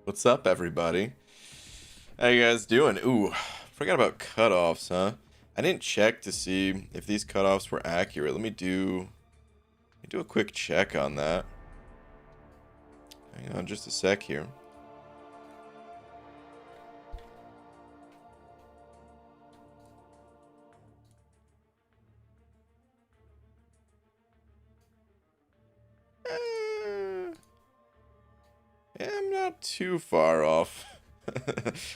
What's up, everybody? How you guys doing? Ooh, forgot about cutoffs, huh? I didn't check to see if these cutoffs were accurate. Let me do a quick check on that. Hang on just a sec here. Yeah, I'm not too far off.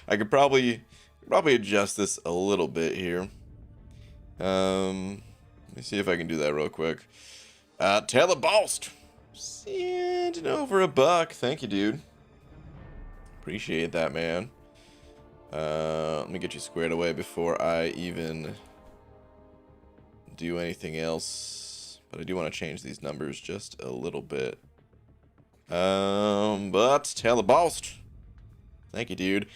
I could probably adjust this a little bit here. Let me see if I can do that real quick. Taylor Bost, sending over $1. Thank you, dude. Appreciate that, man. Let me get you squared away before I even do anything else. But I do want to change these numbers just a little bit. But Taylor Bost, thank you, dude.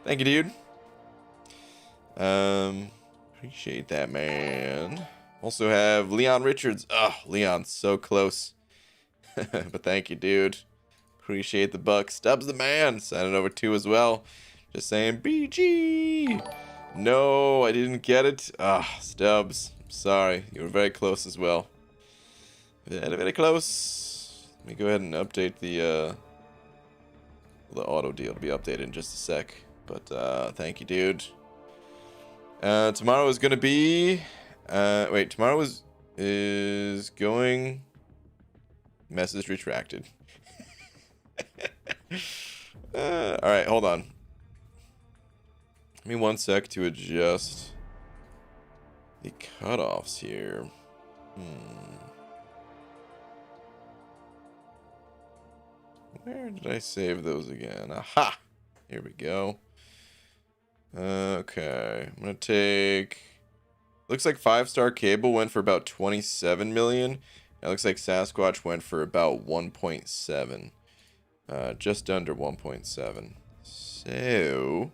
Thank you, dude. Appreciate that, man. Also have Leon Richards. Oh, Leon's so close. But thank you, dude. Appreciate the buck. Stubbs the man. Send it over to as well. Just saying, BG. No, I didn't get it. Ah, Stubbs. I'm sorry. You were very close as well. Very close. Let me go ahead and update the auto deal to be updated in just a sec. But thank you, dude. Tomorrow is gonna be wait, tomorrow is going message retracted. Alright, hold on. Give me 1 sec to adjust the cutoffs here. Where did I save those again? Aha! Here we go. Okay, I'm gonna take. Looks like 5-star cable went for about 27 million. It looks like Sasquatch went for about 1.7. Just under 1.7. So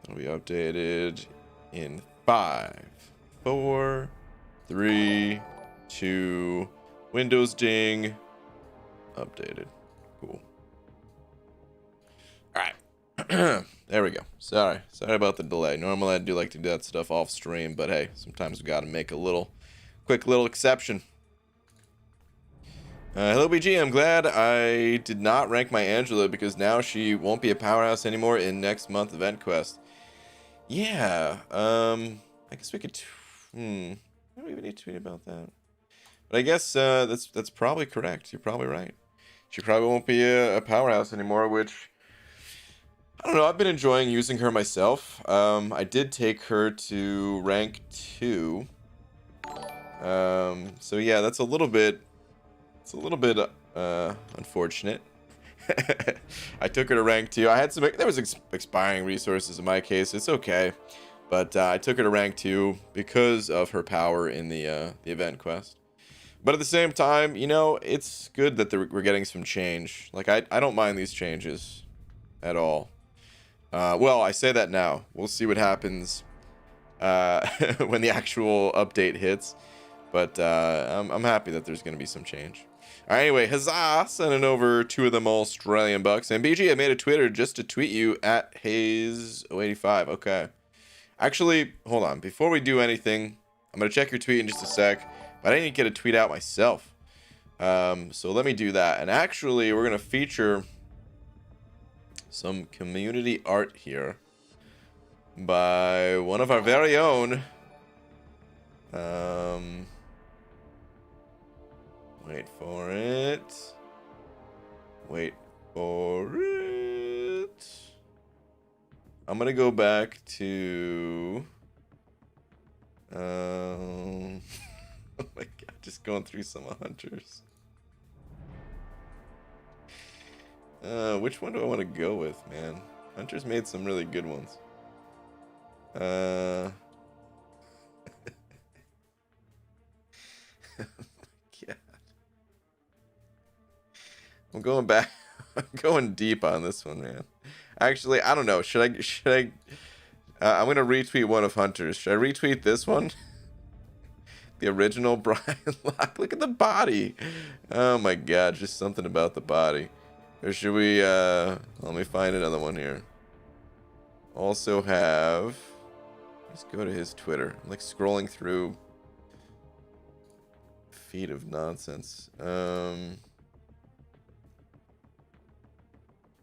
it'll be updated in 5, 4, 3, 2. Windows ding. Updated. Cool. All right. There we go. Sorry about the delay. Normally I do like to do that stuff off stream, but hey, sometimes we got to make a quick little exception. Hello BG, I'm glad I did not rank my Angela because now she won't be a powerhouse anymore in next month event quest. Yeah, I guess we could. I don't even need to tweet about that. But I guess that's probably correct. You're probably right. She probably won't be a powerhouse anymore, which. I don't know, I've been enjoying using her myself. I did take her to rank 2. So yeah, that's a little bit unfortunate. I took her to rank 2. I had there was expiring resources in my case. It's okay. But I took her to rank 2 because of her power in the event quest. But at the same time, you know, it's good that we're getting some change. Like I don't mind these changes at all. Well, I say that now. We'll see what happens when the actual update hits. But I'm happy that there's going to be some change. All right, anyway, huzzah! Sending over 2 of them Australian bucks. And BG, I made a Twitter just to tweet you at Hayes085. Okay. Actually, hold on. Before we do anything, I'm going to check your tweet in just a sec. But I didn't get a tweet out myself. So let me do that. And actually, we're going to feature some community art here by one of our very own. Wait for it. Wait for it. I'm gonna go back to. Oh my god, just going through some hunters. Which one do I want to go with, man? Hunter's made some really good ones. Yeah. I'm going back. I'm going deep on this one, man. Actually, I don't know. Should I I'm gonna retweet one of Hunter's. Should I retweet this one? The original Brian Locke. Look at the body. Oh my god, just something about the body. Or should we, let me find another one here. Also have, let's go to his Twitter. I'm like scrolling through feed of nonsense.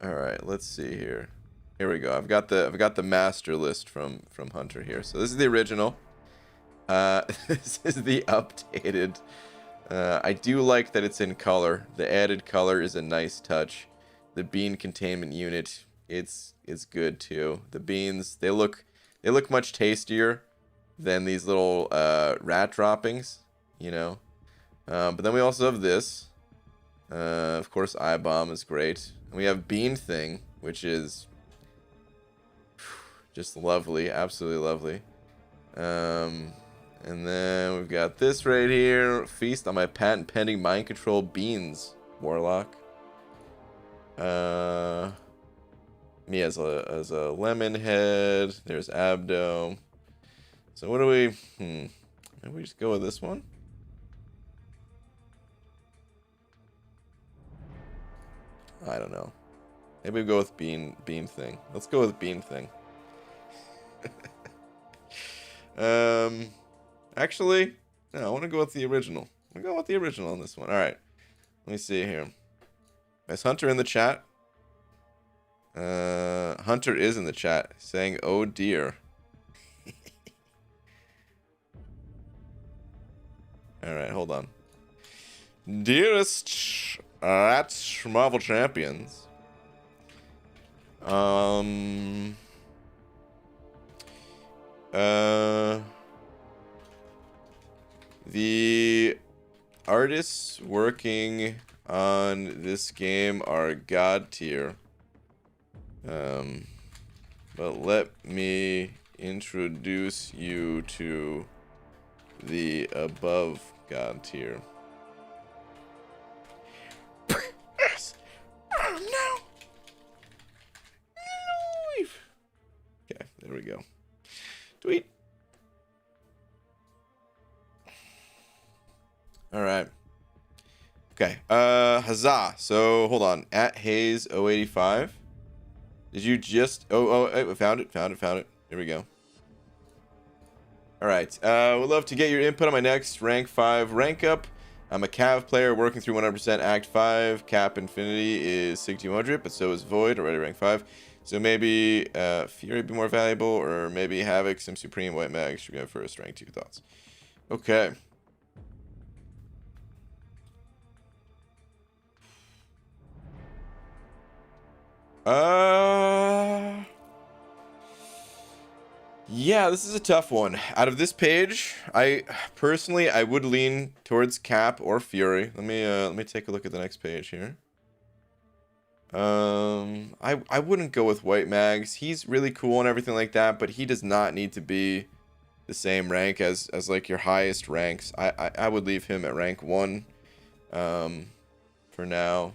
Alright, let's see here. Here we go. I've got the master list from Hunter here. So this is the original. This is the updated. I do like that it's in color. The added color is a nice touch. The bean containment unit, it's good too. The beans, they look much tastier than these little rat droppings, you know. But then we also have this. Of course, iBomb is great. And we have Bean Thing, which is just lovely, absolutely lovely. And then we've got this right here. Feast on my patent pending mind control beans, Warlock. Me as a lemon head. There's Abdo. So what do we? Maybe we just go with this one. I don't know. Maybe we go with Bean Thing. Let's go with Bean Thing. Actually, no, I want to go with the original. I'm going to go with the original on this one. All right. Let me see here. Is Hunter in the chat? Hunter is in the chat saying, "Oh dear." All right, hold on. Dearest Marvel Champions. The artists working on this game are god tier. But let me introduce you to the above god tier. Yes. Oh no. No. Okay, there we go. Tweet. All right. Okay. Huzzah. So hold on. At Hayes 085. Did you just? Oh, found it. Here we go. All right. Would love to get your input on my next rank 5 rank up. I'm a Cav player working through 100% Act 5. Cap Infinity is 6200, but so is Void, already rank 5. So maybe Fury be more valuable, or maybe Havoc, Sim Supreme, White Mag should go first. Rank 2 thoughts. Okay. Yeah, this is a tough one. Out of this page, I would lean towards Cap or Fury. Let me take a look at the next page here. I wouldn't go with White Mags. He's really cool and everything like that, but he does not need to be the same rank as like your highest ranks. I would leave him at rank 1 for now.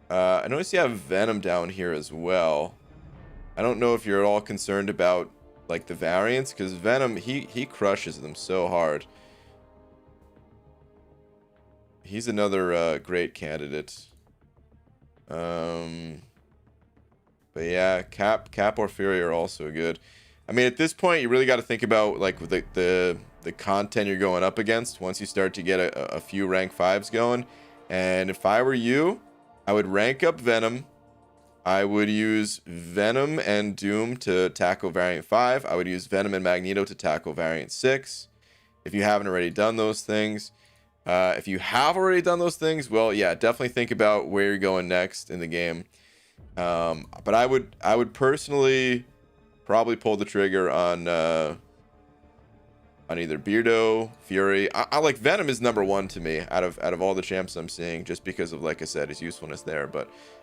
I notice you have Venom down here as well. I don't know if you're at all concerned about like the variants, because Venom, he crushes them so hard. He's another great candidate. But yeah, Cap or Fury are also good. I mean, at this point, you really got to think about like the content you're going up against once you start to get a few rank 5s going. And if I were you, I would rank up Venom. I would use Venom and Doom to tackle Variant 5. I would use Venom and Magneto to tackle Variant 6. If you haven't already done those things. If you have already done those things, well, yeah, definitely think about where you're going next in the game. But I would personally probably pull the trigger on either Beardo, Fury. I like Venom is number 1 to me out of all the champs I'm seeing, just because of, like I said, his usefulness there.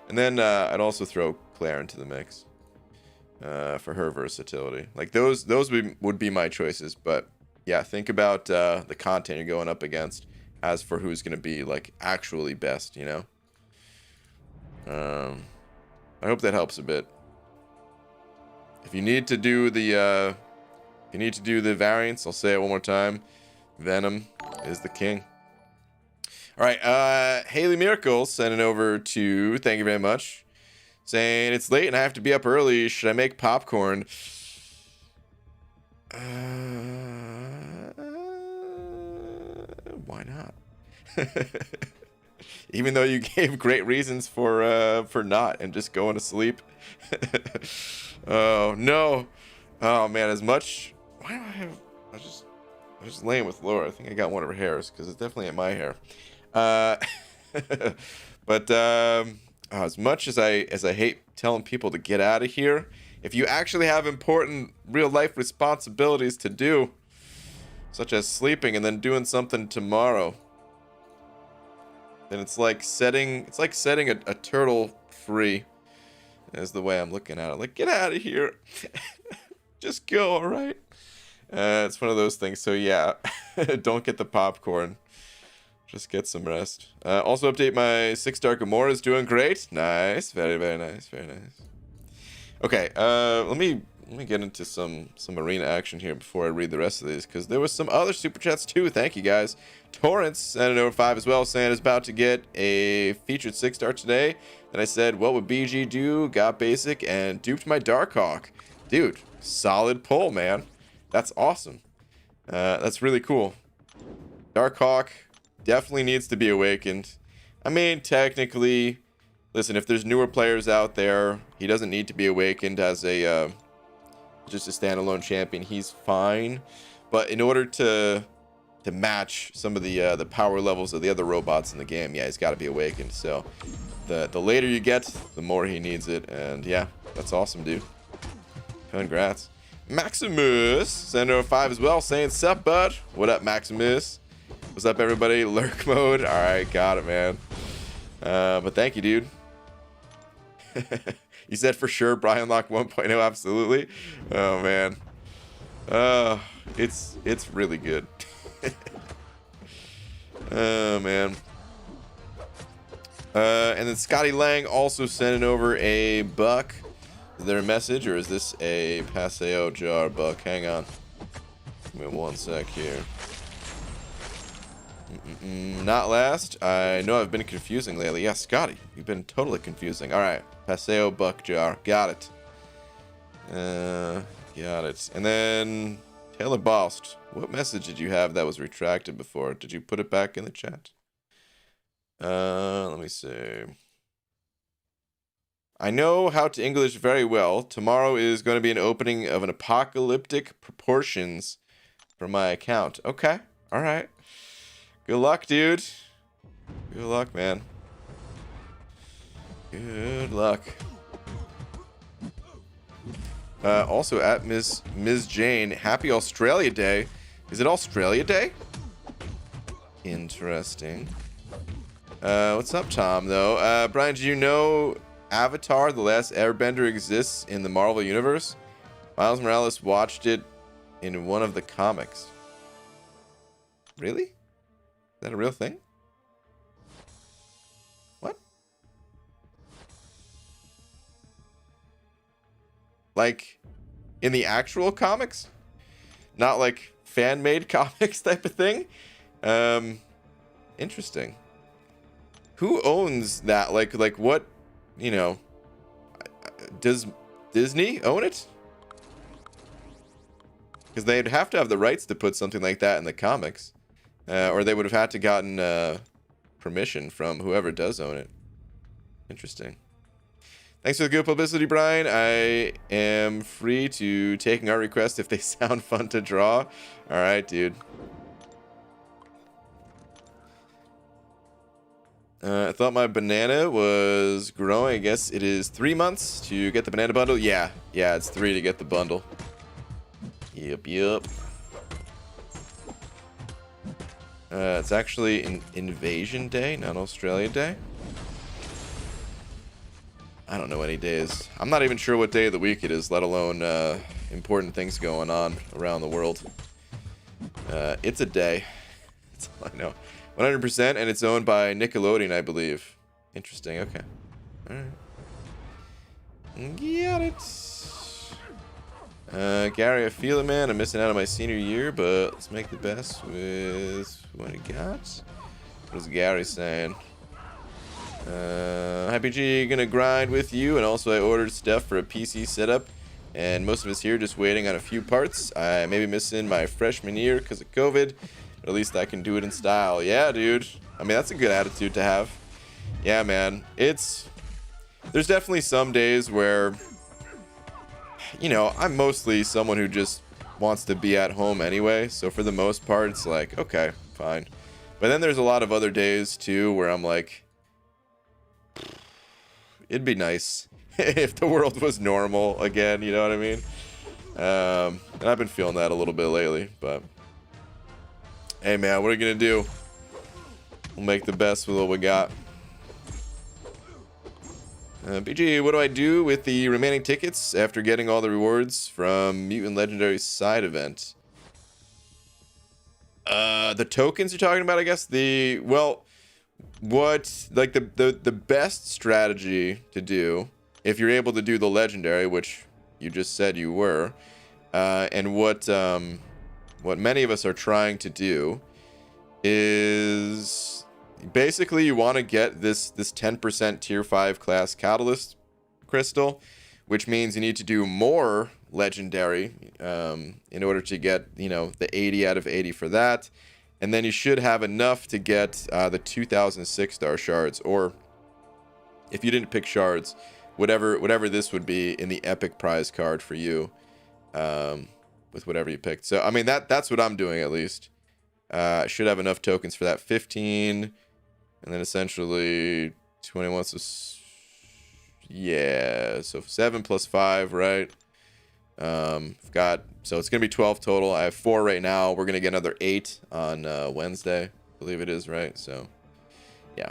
And then I'd also throw Claire into the mix for her versatility. Like those would be my choices. But yeah, think about the content you're going up against as for who's going to be like actually best, you know. I hope that helps a bit. If you need to do the variants, I'll say it one more time. Venom is the king. All right, Haley Miracle sending over to, thank you very much, saying it's late and I have to be up early. Should I make popcorn? Why not? Even though you gave great reasons for not and just going to sleep. Oh no. Oh man, as much. Why do I have? I'm just laying with Laura. I think I got one of her hairs because it's definitely in my hair. But as much as I hate telling people to get out of here, if you actually have important real life responsibilities to do, such as sleeping and then doing something tomorrow, then it's like setting a turtle free. Is the way I'm looking at it. Like, get out of here. Just go, all right? It's one of those things. So yeah, don't get the popcorn. Just get some rest. Also update, my 6-star Gamora is doing great. Nice. Very, very nice. Very nice. Okay, let me get into some arena action here before I read the rest of these, because there was some other super chats too. Thank you guys. Torrance sent it over 5 as well, saying is about to get a featured 6-star today. And I said, what would BG do? Got basic and duped my Darkhawk. Dude, solid pull, man. That's awesome. That's really cool. Darkhawk definitely needs to be awakened. I mean, technically, listen, if there's newer players out there, he doesn't need to be awakened as a just a standalone champion. He's fine, but in order to match some of the power levels of the other robots in the game, yeah, he's got to be awakened. So the later you get, the more he needs it. And yeah, that's awesome, dude. Congrats. Maximus sent over 5 as well, saying sup bud. What up, Maximus? What's up, everybody? Lurk mode. All right, got it, man. But thank you, dude. You said for sure Brian Lock 1.0, absolutely. Oh man. It's really good. Oh man. And then Scotty Lang also sending over a buck. Is there a message or is this a Paseo jar buck? Hang on. Give me 1 sec here. Not last. I know I've been confusing lately. Yeah, Scotty, you've been totally confusing. All right, Paseo buck jar. Got it. Got it. And then Taylor Bost. What message did you have that was retracted before? Did you put it back in the chat? Let me see. I know how to English very well. Tomorrow is going to be an opening of an apocalyptic proportions for my account. Okay. All right. Good luck, dude. Good luck, man. Good luck. Also at Ms. Jane, happy Australia Day. Is it Australia Day? Interesting. What's up, Tom, though? Brian, do you know Avatar, The Last Airbender exists in the Marvel Universe? Miles Morales watched it in one of the comics. Really? Is that a real thing? What? Like, in the actual comics? Not like fan-made comics type of thing? Interesting. Who owns that? Like what, you know, does Disney own it? Because they'd have to have the rights to put something like that in the comics. Or they would have had to gotten permission from whoever does own it. Interesting. Thanks for the good publicity, Brian. I am free to taking our requests if they sound fun to draw. All right, dude. I thought my banana was growing. I guess it is 3 months to get the banana bundle. Yeah, it's 3 to get the bundle. Yep. It's actually an Invasion Day, not Australia Day. I don't know any days. I'm not even sure what day of the week it is, let alone important things going on around the world. It's a day. That's all I know. 100%, and it's owned by Nickelodeon, I believe. Interesting, okay. Alright. Got it. Gary, I feel it, man. I'm missing out on my senior year, but let's make the best with what I got. What is Gary saying? Happy G, gonna grind with you, and also I ordered stuff for a PC setup, and most of us here just waiting on a few parts. I may be missing my freshman year because of COVID, but at least I can do it in style. Yeah, dude. I mean, that's a good attitude to have. Yeah, man. There's definitely some days where, you know, I'm mostly someone who just wants to be at home anyway, so for the most part, it's like, okay, fine. But then there's a lot of other days, too, where I'm like, it'd be nice if the world was normal again, you know what I mean? And I've been feeling that a little bit lately, but hey, man, what are you gonna do? We'll make the best with what we got. BG, what do I do with the remaining tickets after getting all the rewards from Mutant Legendary side event? The tokens you're talking about, I guess. What, like, the best strategy to do if you're able to do the legendary, which you just said you were, and what many of us are trying to do is basically you want to get this 10% tier 5 class catalyst crystal, which means you need to do more legendary in order to get, you know, the 80 out of 80 for that. And then you should have enough to get the 2006 star shards, or if you didn't pick shards, whatever this would be in the epic prize card for you, with whatever you picked. So I mean that's what I'm doing at least. I should have enough tokens for that 15, and then essentially 21. So yeah, so 7 plus 5, right? So it's gonna be 12 total. I have 4 right now. We're gonna get another 8 on Wednesday, I believe it is, right? So yeah.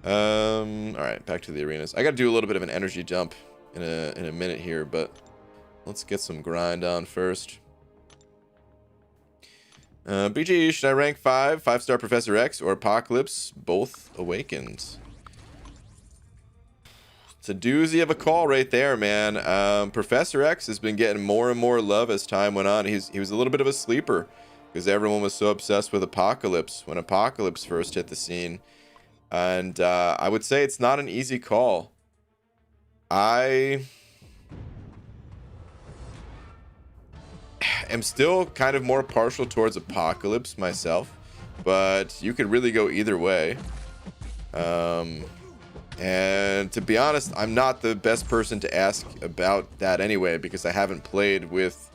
All right, back to the arenas. I gotta do a little bit of an energy dump in a minute here, but let's get some grind on first. BG, should I rank 5-star Professor X or Apocalypse? Both awakened. It's a doozy of a call right there, man. Professor X has been getting more and more love as time went on. He was a little bit of a sleeper because everyone was so obsessed with Apocalypse when Apocalypse first hit the scene. And I would say it's not an easy call. I am still kind of more partial towards Apocalypse myself, but you could really go either way. And to be honest, I'm not the best person to ask about that anyway, because I haven't played with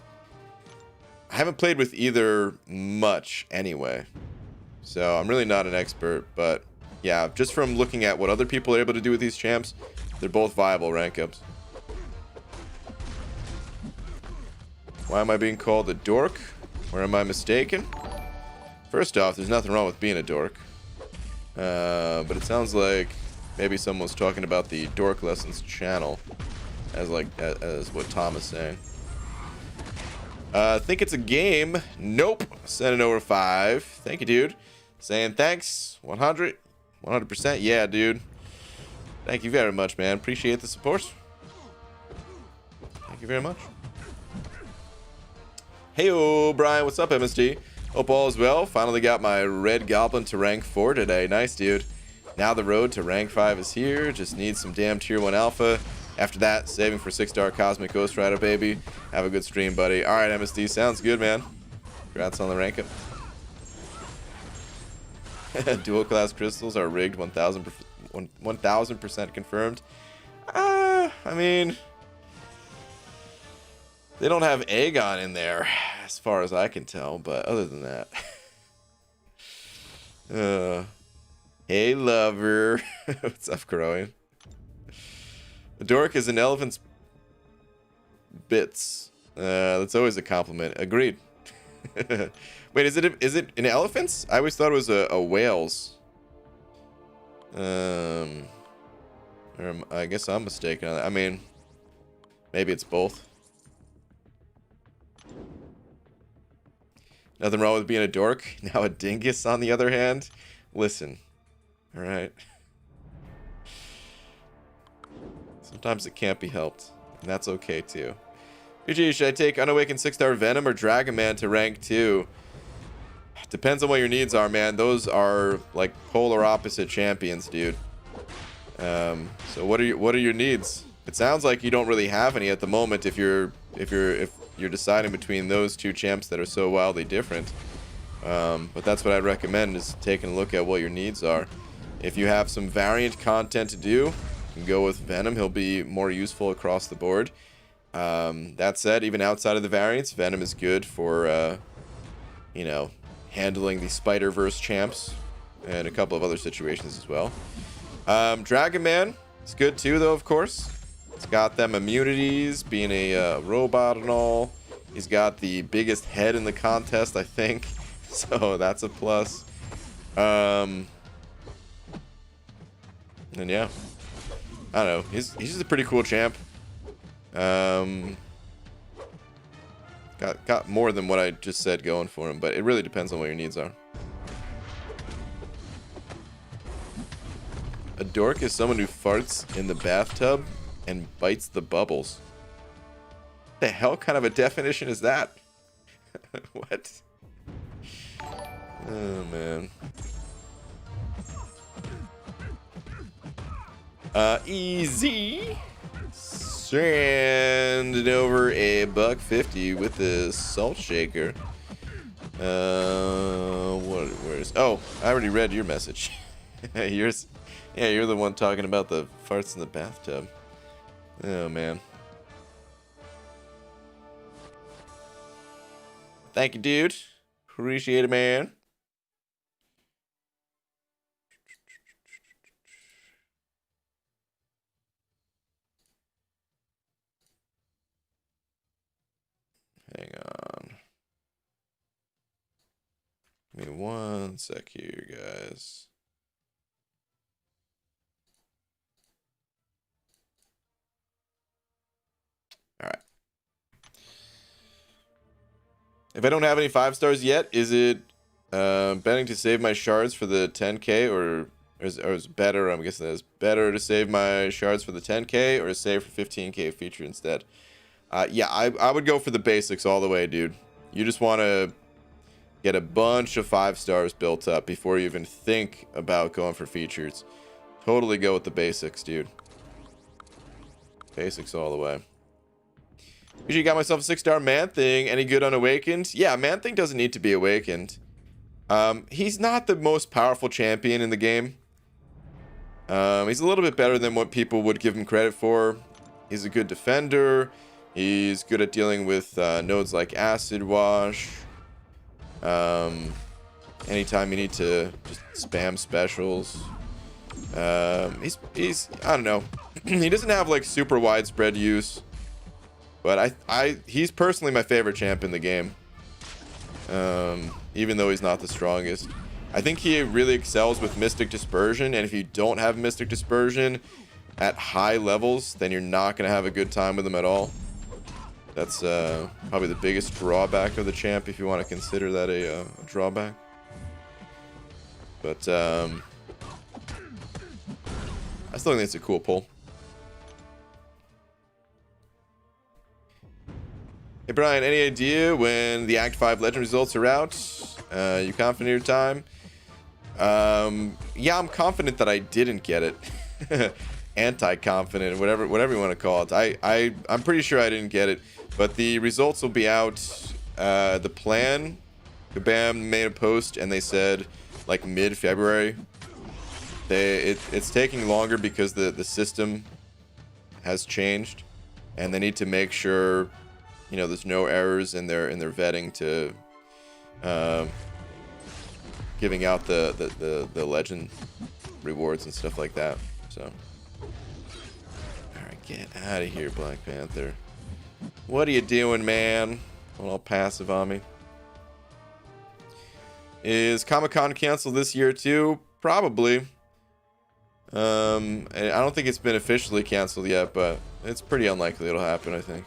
either much anyway. So I'm really not an expert, but yeah, just from looking at what other people are able to do with these champs, they're both viable rank ups. Why am I being called a dork? Or am I mistaken? First off, there's nothing wrong with being a dork. But it sounds like maybe someone's talking about the Dork Lessons channel, as what Tom is saying. Think it's a game. Nope. Sending over 5. Thank you, dude. Saying thanks. 100%. Yeah, dude. Thank you very much, man. Appreciate the support. Thank you very much. Hey, Brian. What's up, MSD? Hope all is well. Finally got my Red Goblin to rank 4 today. Nice, dude. Now the road to rank 5 is here. Just need some damn tier 1 alpha. After that, saving for 6-star Cosmic Ghost Rider, baby. Have a good stream, buddy. All right, MSD. Sounds good, man. Congrats on the rank up. Dual class crystals are rigged 1000% confirmed. I mean, they don't have Aegon in there as far as I can tell, but other than that. Hey, lover. What's up, growing? The dork is an elephant's bits. That's always a compliment. Agreed. Wait, is it an elephant's? I always thought it was a whale's. I guess I'm mistaken on that. I mean, maybe it's both. Nothing wrong with being a dork. Now a dingus, on the other hand. Listen. All right. Sometimes it can't be helped, and that's okay too. PG, should I take Unawakened 6-star Venom or Dragon Man to rank 2? Depends on what your needs are, man. Those are like polar opposite champions, dude. So what are your needs? It sounds like you don't really have any at the moment if you're deciding between those two champs that are so wildly different. But that's what I'd recommend, is taking a look at what your needs are. If you have some variant content to do, you can go with Venom. He'll be more useful across the board. That said, even outside of the variants, Venom is good for, you know, handling the Spider-Verse champs and a couple of other situations as well. Dragon Man is good too, though, of course. It's got them immunities, being a robot and all. He's got the biggest head in the contest, I think. So that's a plus. And yeah, I don't know. He's just a pretty cool champ. Got more than what I just said going for him, but it really depends on what your needs are. A dork is someone who farts in the bathtub and bites the bubbles. What the hell kind of a definition is that? What? Oh, man. Easy. Sending over a $1.50 with the salt shaker. Where's... Oh, I already read your message. Yours... Yeah, you're the one talking about the farts in the bathtub. Oh, man. Thank you, dude. Appreciate it, man. Hang on. Give me one sec here, guys. All right. If I don't have any 5 stars yet, is it betting to save my shards for the 10k, or is it better? I'm guessing it's better to save my shards for the 10k or save for 15k feature instead. Yeah, I would go for the basics all the way, dude. You just want to get a bunch of 5 stars built up before you even think about going for features. Totally go with the basics, dude. Basics all the way. Usually got myself a 6-star Man-Thing. Any good unawakened? Yeah, Man-Thing doesn't need to be awakened. He's not the most powerful champion in the game. He's a little bit better than what people would give him credit for. He's a good defender. He's good at dealing with nodes like Acid Wash. Anytime you need to just spam specials. He's I don't know. He doesn't have like super widespread use. But he's personally my favorite champ in the game. Even though he's not the strongest. I think he really excels with Mystic Dispersion, and if you don't have Mystic Dispersion at high levels, then you're not going to have a good time with him at all. That's probably the biggest drawback of the champ, if you want to consider that a drawback. But I still think it's a cool pull. Hey Brian, any idea when the Act 5 Legend results are out? You confident in your time? Yeah, I'm confident that I didn't get it. Anti-confident, whatever you want to call it. I'm pretty sure I didn't get it, but the results will be out. The plan, Kabam made a post and they said like mid-February. It's taking longer because the system has changed, and they need to make sure, you know, there's no errors in their vetting to giving out the legend rewards and stuff like that. So, all right, get out of here, Black Panther. What are you doing, man? All passive on me. Is Comic-Con canceled this year too? Probably. And I don't think it's been officially canceled yet, but it's pretty unlikely it'll happen, I think.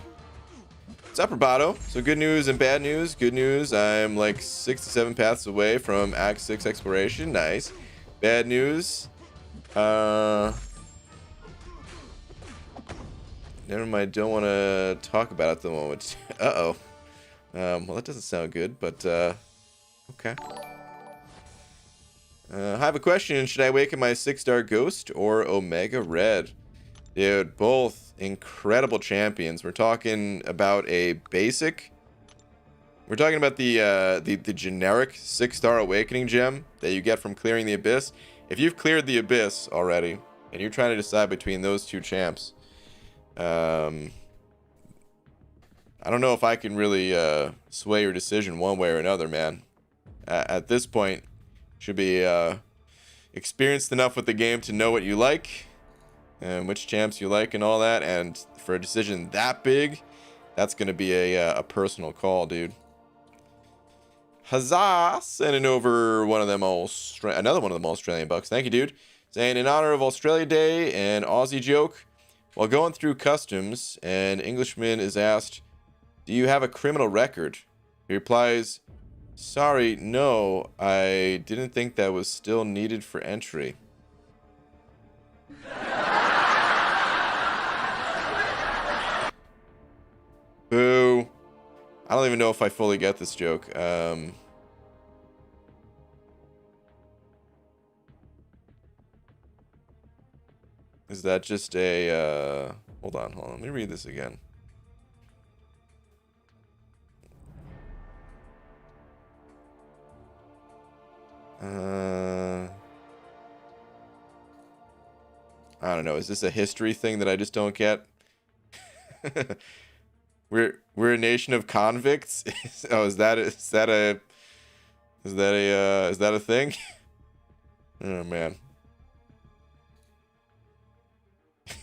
What's up, Roboto? So good news and bad news. Good news, I'm like 67 paths away from Act 6 exploration. Nice. Bad news, Never mind. Don't want to talk about it at the moment. Uh-oh. Well, that doesn't sound good, but, okay. I have a question. Should I awaken my 6-star Ghost or Omega Red? Dude, both incredible champions. We're talking about a basic. We're talking about the generic 6-star Awakening gem that you get from clearing the Abyss. If you've cleared the Abyss already, and you're trying to decide between those two champs, I don't know if I can really sway your decision one way or another, man. At this point, should be experienced enough with the game to know what you like and which champs you like and all that. And for a decision that big, that's going to be a personal call, dude. Huzzah! Sending over one of them another one of them Australian bucks. Thank you, dude. Saying, in honor of Australia Day, an Aussie joke. While going through customs, an Englishman is asked, "Do you have a criminal record?" He replies, "Sorry, no, I didn't think that was still needed for entry." Boo. I don't even know if I fully get this joke. Is that just a, hold on, let me read this again. I don't know. Is this a history thing that I just don't get? We're a nation of convicts. Oh, is that a thing? Oh man.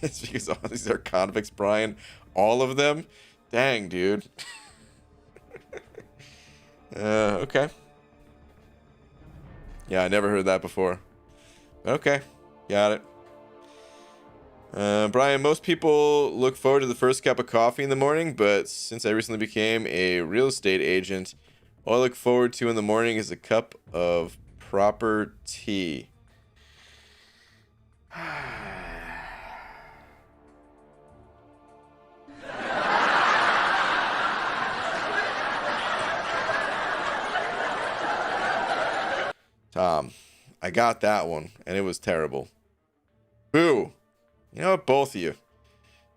It's because all these are convicts, Brian. All of them? Dang, dude. Okay. Yeah, I never heard that before. Okay, got it. Brian, most people look forward to the first cup of coffee in the morning, but since I recently became a real estate agent, all I look forward to in the morning is a cup of proper tea. Tom, I got that one, and it was terrible. Boo! You know what, both of you,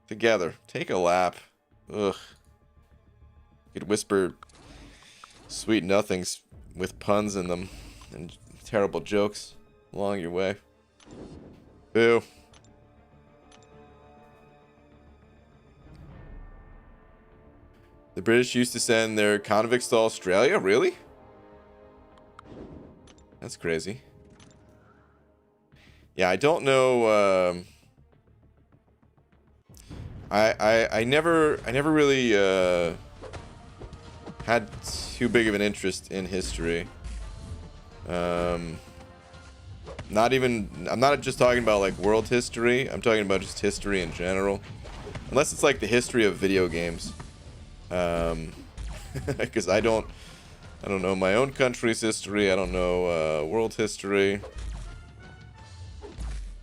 together, take a lap. Ugh. You could whisper sweet nothings with puns in them and terrible jokes along your way. Boo. The British used to send their convicts to Australia? Really? That's crazy. Yeah, I don't know. I never really had too big of an interest in history. I'm not just talking about like world history. I'm talking about just history in general. Unless it's like the history of video games. Because I don't know my own country's history. I don't know world history.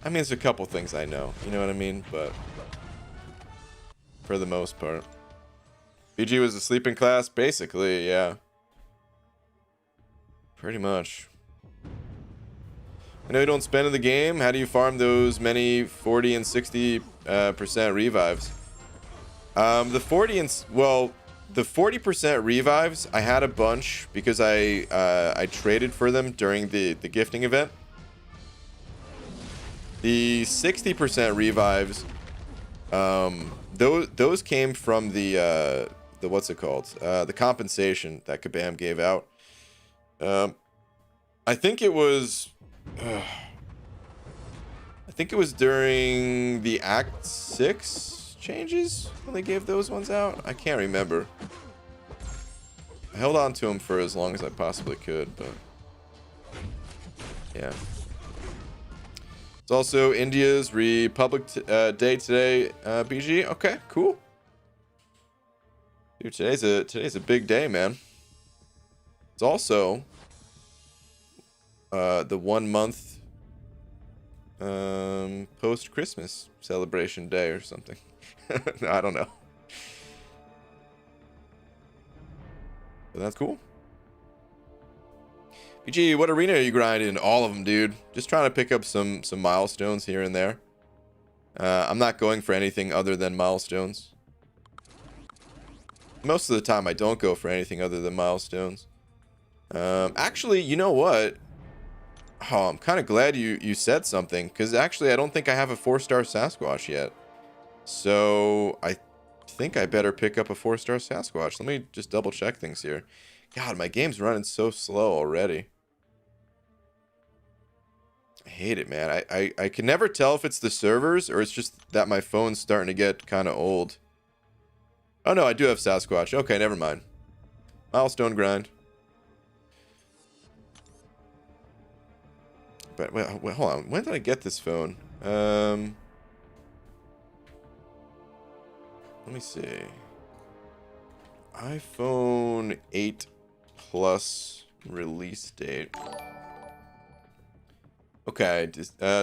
I mean, there's a couple things I know. You know what I mean? But for the most part, BG was asleep in class, basically. Yeah, pretty much. I know you don't spend in the game. How do you farm those many 40 and 60% revives? The 40% revives, I had a bunch because I traded for them during the gifting event. The 60% revives, those came from the what's it called? The compensation that Kabam gave out. I think it was during the Act 6 changes when they gave those ones out. I can't remember. I held on to them for as long as I possibly could, but yeah. It's also India's Republic Day today, BG. Okay, cool. Dude, today's a big day, man. It's also the 1 month post-Christmas celebration day or something. No, I don't know. But that's cool. PG, what arena are you grinding? All of them, dude. Just trying to pick up some milestones here and there. I'm not going for anything other than milestones. Most of the time, I don't go for anything other than milestones. Actually, you know what? Oh, I'm kind of glad you said something, because actually, I don't think I have a 4-star Sasquatch yet. So, I think I better pick up a 4-star Sasquatch. Let me just double check things here. God, my game's running so slow already. I hate it, man. I can never tell if it's the servers or it's just that my phone's starting to get kind of old. Oh, no, I do have Sasquatch. Okay, never mind. Milestone grind. But, wait, hold on. When did I get this phone? Let me see. iPhone 8 Plus release date. Okay,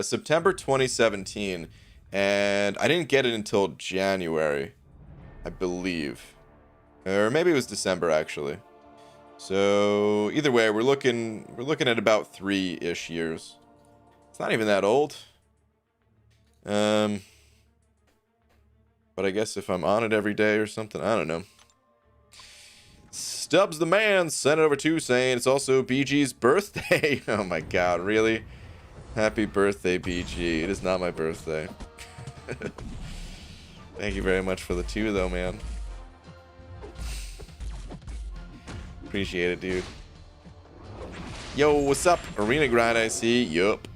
September 2017, and I didn't get it until January, I believe, or maybe it was December actually. So either way, we're looking at about 3-ish years. It's not even that old. But I guess if I'm on it every day or something, I don't know. Stubbs the man sent it over to saying it's also BG's birthday. Oh my god, really? Happy birthday, BG. It is not my birthday. Thank you very much for the 2, though, man. Appreciate it, dude. Yo, what's up? Arena grind, I see. Yup.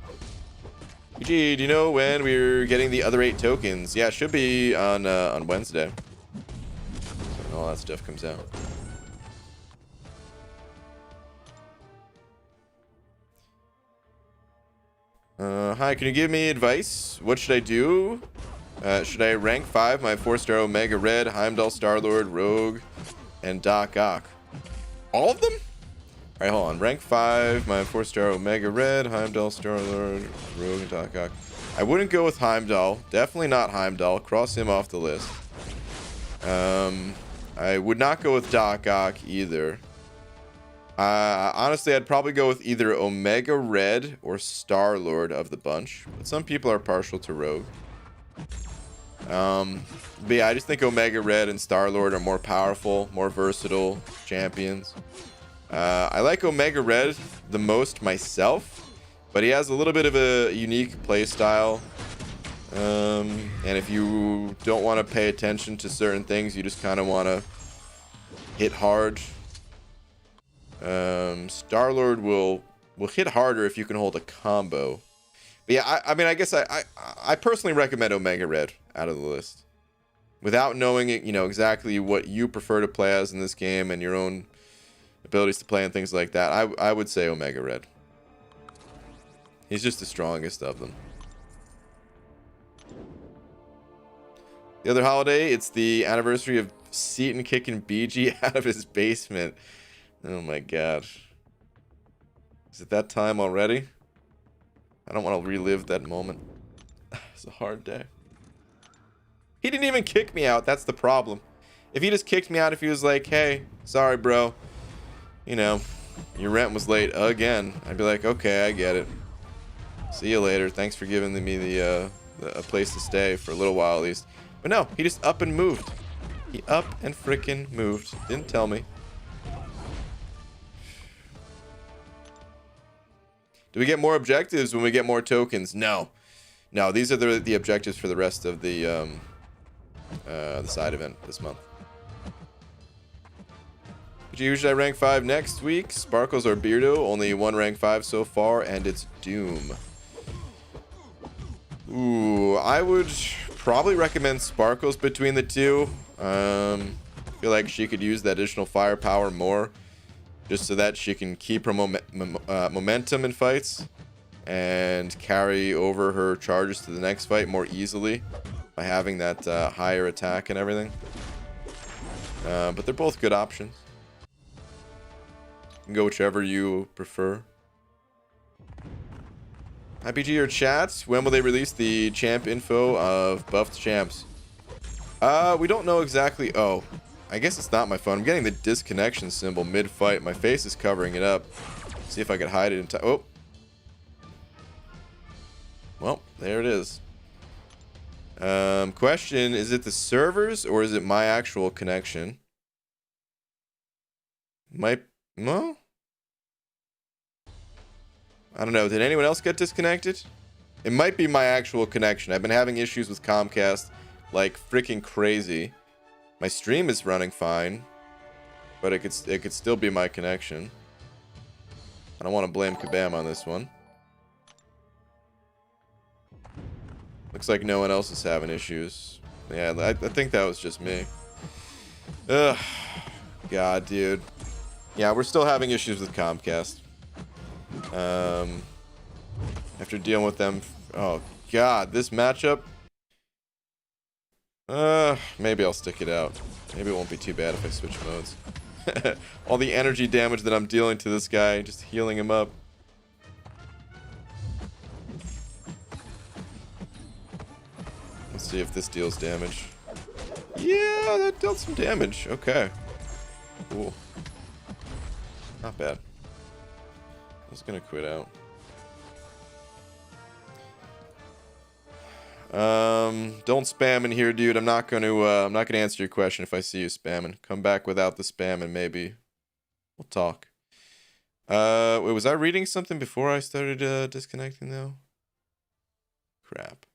BG, do you know when we're getting the other 8 tokens? Yeah, it should be on Wednesday. So all that stuff comes out. Hi, can you give me advice? What should I do? Should I rank 5 my 4-star Omega Red, Heimdall, Star-Lord, Rogue, and Doc Ock? All of them? Alright, hold on. Rank 5 my 4-star Omega Red, Heimdall, Star-Lord, Rogue, and Doc Ock. I wouldn't go with Heimdall. Definitely not Heimdall. Cross him off the list. I would not go with Doc Ock either. Honestly, I'd probably go with either Omega Red or Star-Lord of the bunch. But some people are partial to Rogue. But yeah, I just think Omega Red and Star-Lord are more powerful, more versatile champions. I like Omega Red the most myself, but he has a little bit of a unique play style. And if you don't want to pay attention to certain things, you just kind of want to hit hard. Star-Lord will hit harder if you can hold a combo. But yeah, I mean, I guess I personally recommend Omega Red out of the list. Without knowing it, you know, exactly what you prefer to play as in this game and your own abilities to play and things like that, I would say Omega Red. He's just the strongest of them. The other holiday, it's the anniversary of Seaton kicking BG out of his basement. Oh my god. Is it that time already? I don't want to relive that moment. It's a hard day. He didn't even kick me out. That's the problem. If he just kicked me out, if he was like, hey, sorry, bro. You know, your rent was late again. I'd be like, okay, I get it. See you later. Thanks for giving me a place to stay for a little while at least. But no, he just up and moved. He up and frickin' moved. Didn't tell me. Do we get more objectives when we get more tokens? No. No, these are the objectives for the rest of the side event this month. Who should I rank 5 next week? Sparkles or Beardo? Only one rank 5 so far, and it's Doom. Ooh, I would probably recommend Sparkles between the two. I feel like she could use that additional firepower more, just so that she can keep her momentum in fights and carry over her charges to the next fight more easily by having that higher attack and everything. But they're both good options. You can go whichever you prefer. IPG or chat, when will they release the champ info of buffed champs? We don't know exactly. Oh, I guess it's not my phone. I'm getting the disconnection symbol mid-fight. My face is covering it up. See if I could hide it in time. Oh. Well, there it is. Question, is it the servers or is it my actual connection? No? I don't know. Did anyone else get disconnected? It might be my actual connection. I've been having issues with Comcast like freaking crazy. My stream is running fine, but it could still be my connection. I don't want to blame Kabam on this one. Looks like no one else is having issues. Yeah, I think that was just me. Ugh. God, dude. Yeah, we're still having issues with Comcast. After dealing with them. Oh, God. This matchup. Maybe I'll stick it out. Maybe it won't be too bad if I switch modes. All the energy damage that I'm dealing to this guy, just healing him up. Let's see if this deals damage. Yeah, that dealt some damage. Okay. Cool. Not bad. I was gonna quit out. Don't spam in here, dude. I'm not gonna answer your question if I see you spamming. Come back without the spam and maybe we'll talk. Wait, was I reading something before I started disconnecting though? Crap.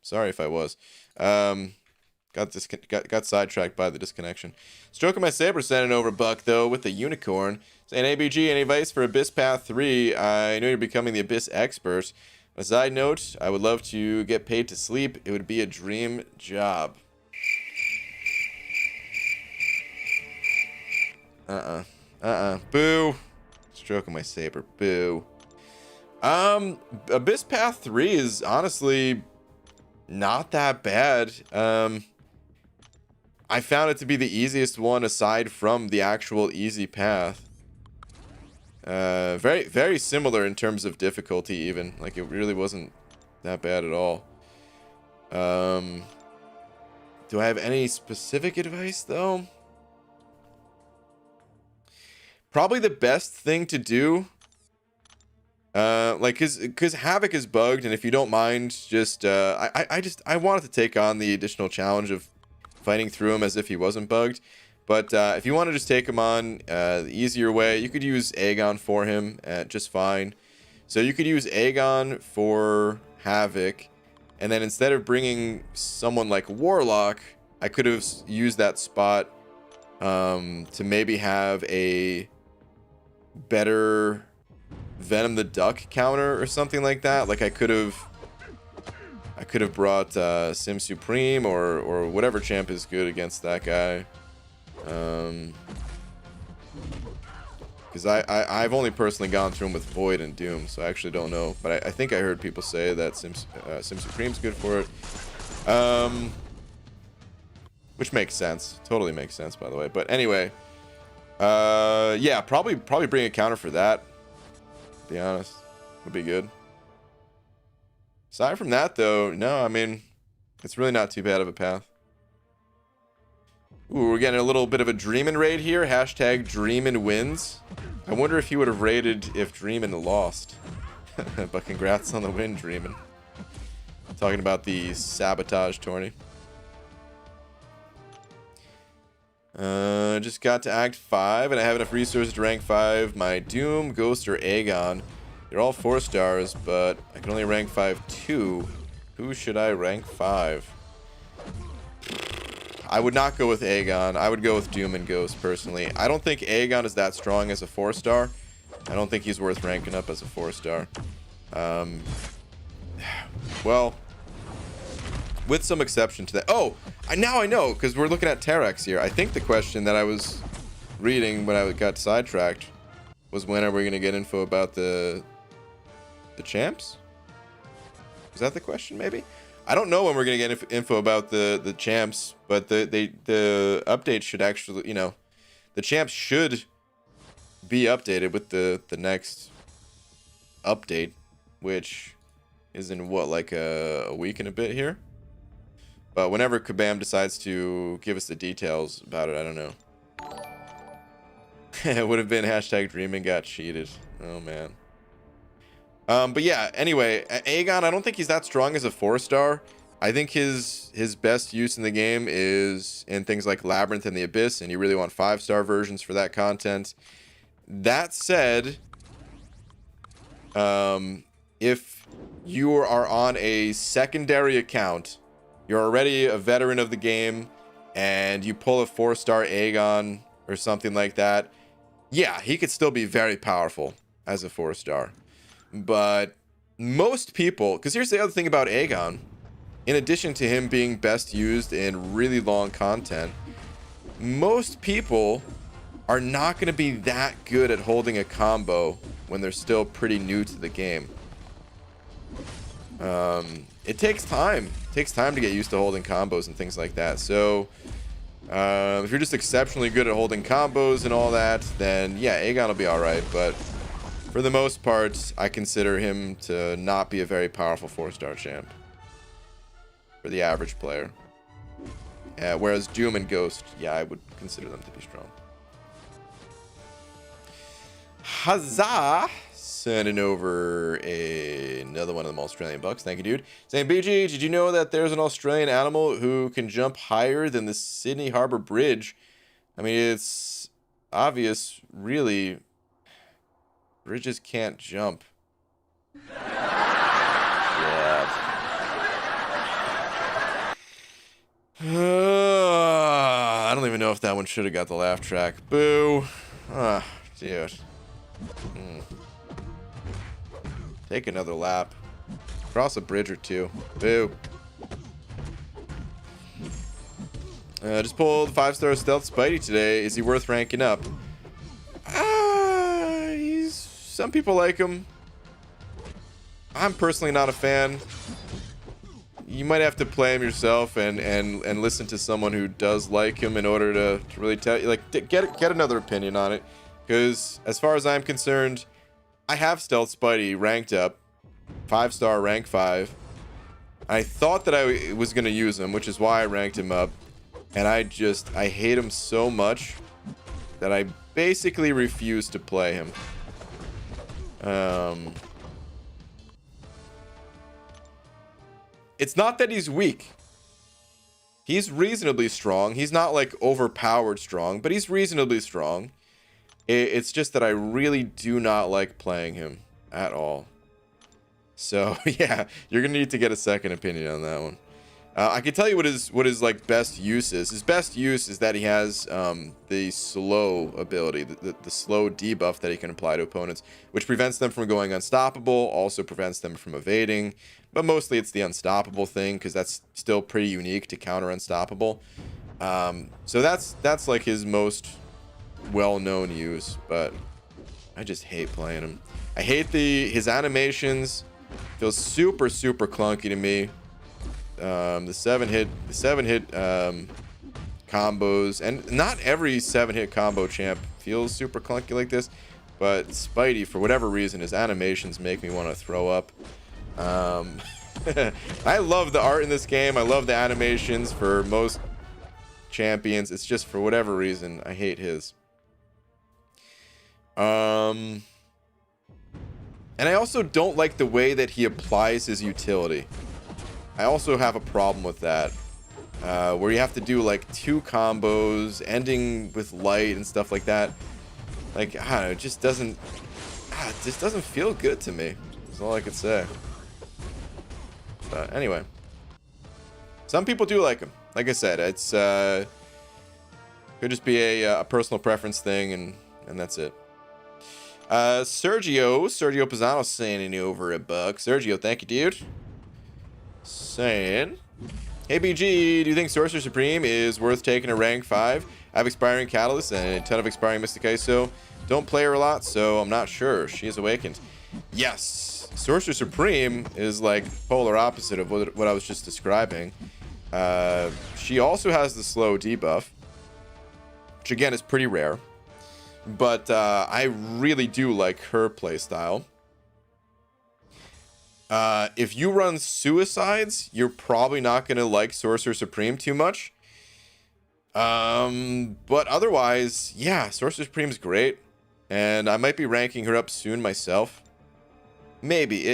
Sorry if I was. Got sidetracked by the disconnection. Stroking my saber, sending over Buck though with the unicorn. Saying ABG, any advice for Abyss Path 3? I know you're becoming the Abyss expert. On a side note, I would love to get paid to sleep. It would be a dream job. Boo. Stroking my saber. Boo. Abyss Path 3 is honestly not that bad. I found it to be the easiest one aside from the actual easy path. Very, very similar in terms of difficulty even. Like, it really wasn't that bad at all. Do I have any specific advice, though? Probably the best thing to do, like, cause Havoc is bugged, and if you don't mind, just, I wanted to take on the additional challenge of fighting through him as if he wasn't bugged. But if you want to just take him on the easier way, you could use Aegon for him just fine. So you could use Aegon for Havoc, and then instead of bringing someone like Warlock, I could have used that spot to maybe have a better Venom the Duck counter or something like that. Like I could have brought Sim Supreme or whatever champ is good against that guy. Because I've only personally gone through him with Void and Doom, so I actually don't know. But I think I heard people say that Sim Supreme's good for it. Which makes sense. Totally makes sense, by the way. But anyway, yeah, probably bring a counter for that. To be honest, would be good. Aside from that, though, no, I mean, it's really not too bad of a path. Ooh, we're getting a little bit of a Dreamin' raid here. Hashtag Dreamin' wins. I wonder if he would have raided if Dreamin' lost. But congrats on the win, Dreamin'. Talking about the sabotage tourney. Just got to Act 5, and I have enough resources to rank 5 my Doom, Ghost, or Aegon. They're all 4 stars, but I can only rank 5 2. Who should I rank 5? I would not go with Aegon. I would go with Doom and Ghost, personally. I don't think Aegon is that strong as a 4-star. I don't think he's worth ranking up as a 4-star. Well, with some exception to that. Oh, now I know, because we're looking at Terex here. I think the question that I was reading when I got sidetracked was, when are we going to get info about the champs? Is that the question, maybe? I don't know when we're going to get info about the champs, but the update should actually, you know, the champs should be updated with the next update, which is in what, like a week and a bit here. But whenever Kabam decides to give us the details about it, I don't know. It would have been hashtag dreaming got cheated. Oh man. But yeah, anyway, Aegon, I don't think he's that strong as a 4-star. I think his best use in the game is in things like Labyrinth and the Abyss, and you really want 5-star versions for that content. That said, if you are on a secondary account, you're already a veteran of the game, and you pull a 4-star Aegon or something like that, yeah, he could still be very powerful as a 4-star. But most people, because here's the other thing about Aegon, in addition to him being best used in really long content, most people are not going to be that good at holding a combo when they're still pretty new to the game. It takes time. It takes time to get used to holding combos and things like that. So if you're just exceptionally good at holding combos and all that, then yeah, Aegon will be all right. But for the most part, I consider him to not be a very powerful 4-star champ for the average player. Whereas Doom and Ghost, yeah, I would consider them to be strong. Huzzah! Sending over another one of them Australian bucks. Thank you, dude. Saying, BG, did you know that there's an Australian animal who can jump higher than the Sydney Harbour Bridge? I mean, it's obvious, really. Bridges can't jump. Yeah. I don't even know if that one should have got the laugh track. Boo. Ah, dude. Take another lap. Cross a bridge or two. Boo. Just pulled 5-star stealth Spidey today. Is he worth ranking up? Some people like him. I'm personally not a fan. You might have to play him yourself and listen to someone who does like him in order to really tell you, like, get another opinion on it. Because as far as I'm concerned, I have Stealth Spidey ranked up, 5-star, rank 5. I thought that I was going to use him, which is why I ranked him up. And I hate him so much that I basically refuse to play him. It's not that he's weak. He's reasonably strong. He's not like overpowered strong, but he's reasonably strong. It's just that I really do not like playing him at all. So yeah, you're gonna need to get a second opinion on that one. I can tell you what his like best use is. His best use is that he has the slow ability, the slow debuff that he can apply to opponents, which prevents them from going unstoppable, also prevents them from evading, but mostly it's the unstoppable thing because that's still pretty unique to counter unstoppable. So that's like his most well-known use, but I just hate playing him. I hate his animations. Feels super clunky to me. The 7-hit combos, and not every 7-hit combo champ feels super clunky like this, but Spidey, for whatever reason, his animations make me want to throw up. I love the art in this game. I love the animations for most champions. It's just for whatever reason I hate his. And I also don't like the way that he applies his utility. I also have a problem with that, where you have to do like 2 combos, ending with light and stuff like that. Like, I don't know, it just doesn't feel good to me. That's all I could say. But anyway, some people do like him. Like I said, it's could just be a personal preference thing, and that's it. Sergio Pisano saying over a buck. Sergio, thank you, dude. Saying, hey BG, do you think Sorcerer Supreme is worth taking a rank 5? I have expiring Catalyst and a ton of expiring Mystic ISO. Don't play her a lot, so I'm not sure. She is awakened. Yes, Sorcerer Supreme is like polar opposite of what I was just describing. She also has the slow debuff, which again is pretty rare. But I really do like her playstyle. If you run Suicides, you're probably not going to like Sorcerer Supreme too much. But otherwise, yeah, Sorcerer Supreme's great. And I might be ranking her up soon myself. Maybe.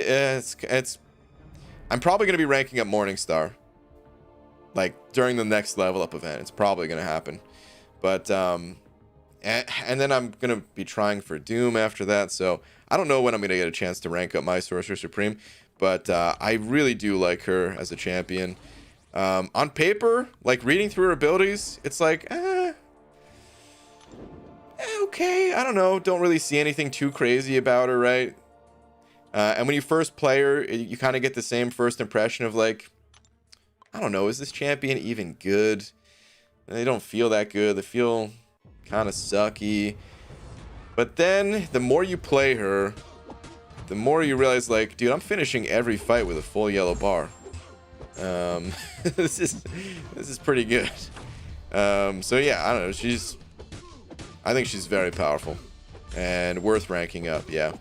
I'm probably going to be ranking up Morningstar. Like, during the next level up event. It's probably going to happen. But, and then I'm going to be trying for Doom after that. So, I don't know when I'm going to get a chance to rank up my Sorcerer Supreme. But I really do like her as a champion. On paper, like, reading through her abilities, it's like, okay, I don't know. Don't really see anything too crazy about her, right? And when you first play her, you kind of get the same first impression of, like, I don't know, is this champion even good? They don't feel that good. They feel kind of sucky. But then, the more you play her, the more you realize, like, dude, I'm finishing every fight with a full yellow bar. This is pretty good. So yeah, I don't know. I think she's very powerful and worth ranking up. Yeah.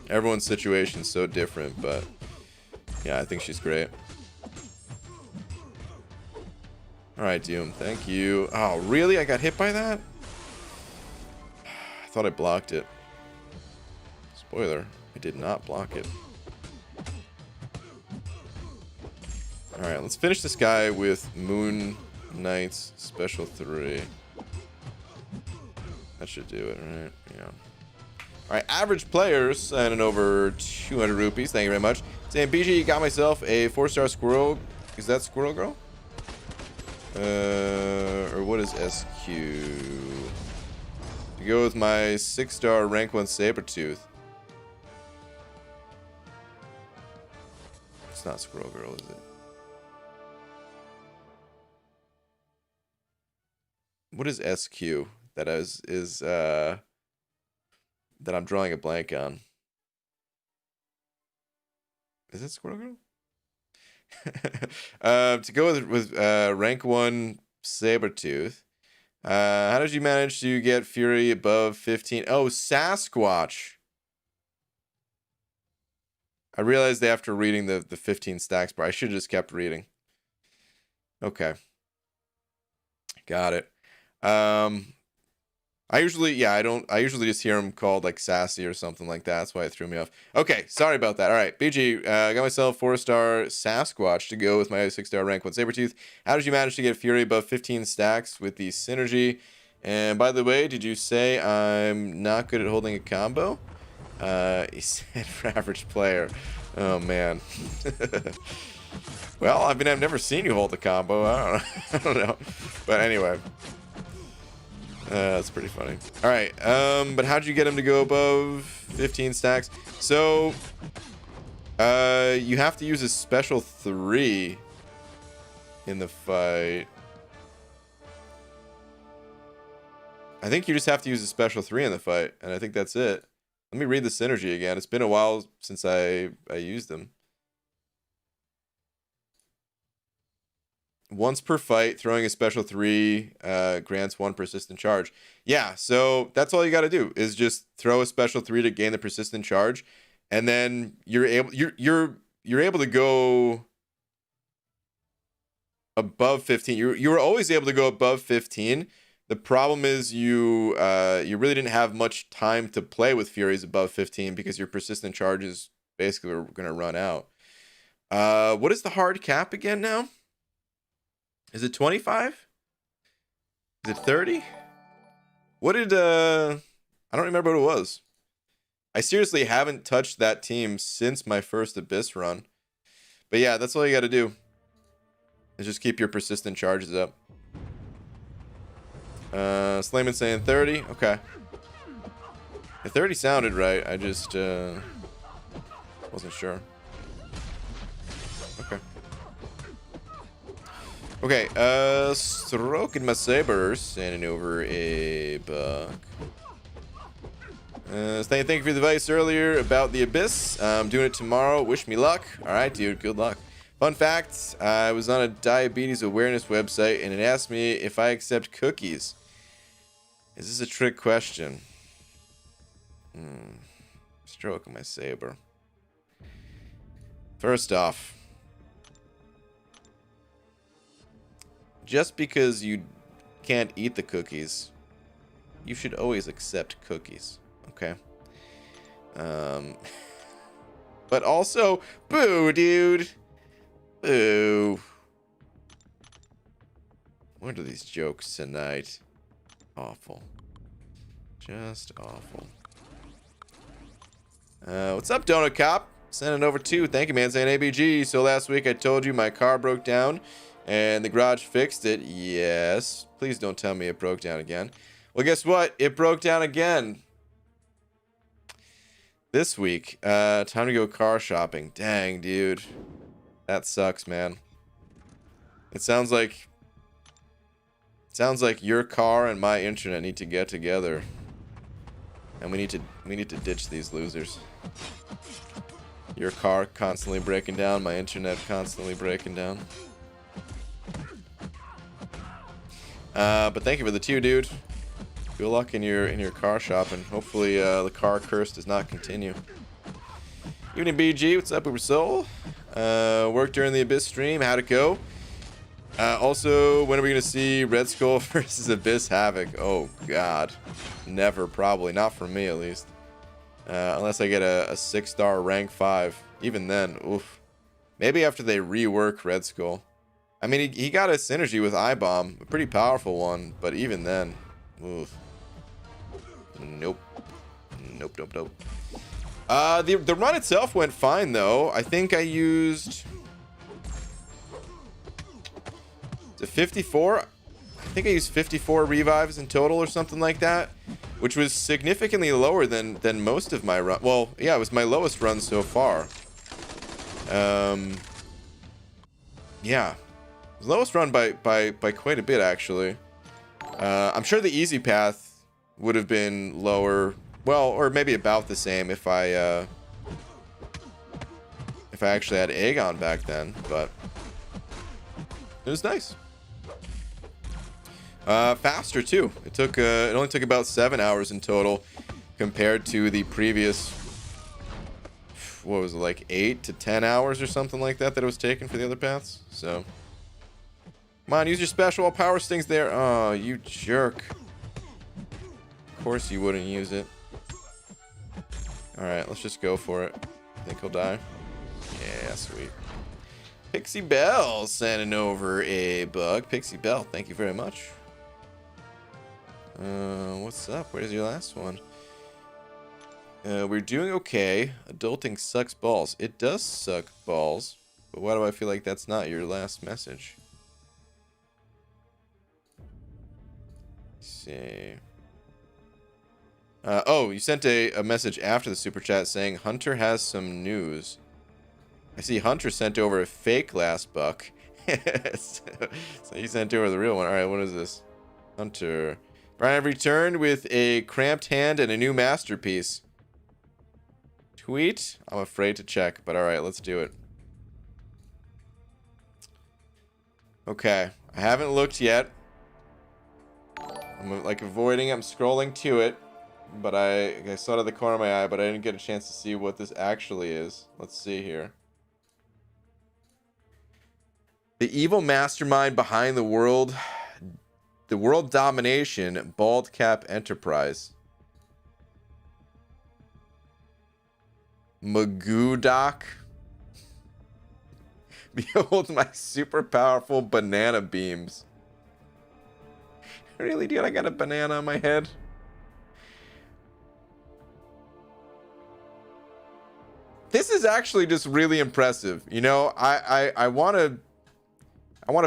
Everyone's situation's so different, but yeah, I think she's great. All right, Doom. Thank you. Oh, really? I got hit by that? I thought I blocked it. Spoiler, I did not block it. Alright, let's finish this guy with Moon Knight's Special 3. That should do it, right? Yeah. Alright, average players sending over 200 rupees. Thank you very much. Saying, BG, got myself a 4-star squirrel. Is that Squirrel Girl? Or what is SQ? To go with my 6-star rank 1 Sabertooth. It's not Squirrel Girl, is it? What is SQ that is that I'm drawing a blank on? Is it Squirrel Girl? To go with rank 1 Sabertooth. How did you manage to get Fury above 15? Oh, Sasquatch. I realized after reading the 15 stacks bar, I should have just kept reading. Okay. Got it. I usually just hear him called like sassy or something like that. That's why it threw me off. Okay, sorry about that. All right, BG, got myself 4-star Sasquatch to go with my 6-star rank 1 Sabertooth. How did you manage to get Fury above 15 stacks with the synergy? And by the way, did you say I'm not good at holding a combo? He said for average player. Oh man. Well, I mean, I've never seen you hold a combo. I don't know. But anyway. That's pretty funny. All right. But how'd you get him to go above 15 stacks? So, you have to use a special 3 in the fight. I think you just have to use a special 3 in the fight, and I think that's it. Let me read the synergy again. It's been a while since I used them. Once per fight, throwing a special 3 grants 1 persistent charge. Yeah, so that's all you got to do is just throw a special 3 to gain the persistent charge, and then you're able to go above 15. You were always able to go above 15. The problem is you really didn't have much time to play with Furies above 15 because your persistent charges basically were going to run out. What is the hard cap again now? Is it 25? Is it 30? What did I don't remember what it was. I seriously haven't touched that team since my first Abyss run. But yeah, that's all you got to do. Is just keep your persistent charges up. Slayman saying 30. Okay. The 30 sounded right. I just wasn't sure. Okay. Okay, stroking my saber, sending over a buck. Thank you for the advice earlier about the Abyss. I'm doing it tomorrow. Wish me luck. All right, dude. Good luck. Fun fact, I was on a diabetes awareness website, and it asked me if I accept cookies. Is this a trick question? Stroking my saber. First off, just because you can't eat the cookies, you should always accept cookies, okay? But also, boo, dude. Boo. What are these jokes tonight? Awful. Just awful. What's up, Donut Cop? Sending over two. Thank you, man. Saying ABG. So last week I told you my car broke down and the garage fixed it. Yes. Please don't tell me it broke down again. Well, guess what? It broke down again. This week. Time to go car shopping. Dang, dude. That sucks, man. It sounds like your car and my internet need to get together. And we need to ditch these losers. Your car constantly breaking down, my internet constantly breaking down. But thank you for the 2, dude. Good luck in your car shopping. Hopefully the car curse does not continue. Evening BG, what's up, Uber Soul? Work during the Abyss stream, how'd it go? Also, when are we gonna see Red Skull versus Abyss Havoc? Oh god. Never, probably. Not for me at least. Unless I get a 6-star rank 5. Even then, oof. Maybe after they rework Red Skull. I mean, he got a synergy with I-Bomb. A pretty powerful one, but even then, oof. Nope. Nope, nope, nope. The run itself went fine, though. I think I used... to 54? I think I used 54 revives in total or something like that. Which was significantly lower than most of my run. Well, yeah, it was my lowest run so far. Yeah. It was lowest run by quite a bit, actually. I'm sure the easy path would have been lower. Well, or maybe about the same if I actually had Aegon back then, but it was nice. Faster too. It only took about 7 hours in total compared to the previous, what was it, like 8 to 10 hours or something like that it was taken for the other paths. So come on, use your special while Power Sting's there. Oh, you jerk. Of course you wouldn't use it. Alright, let's just go for it. Think he'll die? Yeah, sweet. Pixie Bell sending over a bug. Pixie Bell, thank you very much. What's up? Where's your last one? We're doing okay. Adulting sucks balls. It does suck balls. But why do I feel like that's not your last message? Let's see. Oh, you sent a message after the super chat saying Hunter has some news. I see Hunter sent over a fake last buck. So he sent over the real one. Alright, what is this? Hunter. Brian returned with a cramped hand and a new masterpiece. Tweet? I'm afraid to check, but alright, let's do it. Okay, I haven't looked yet. I'm like avoiding it. I'm scrolling to it. But I saw it at the corner of my eye, but I didn't get a chance to see what this actually is. Let's see here. The evil mastermind behind the world domination, Bald Cap Enterprise. Magoodoc. Behold my super powerful banana beams. Really, dude? I got a banana on my head? This is actually just really impressive. You know, I want to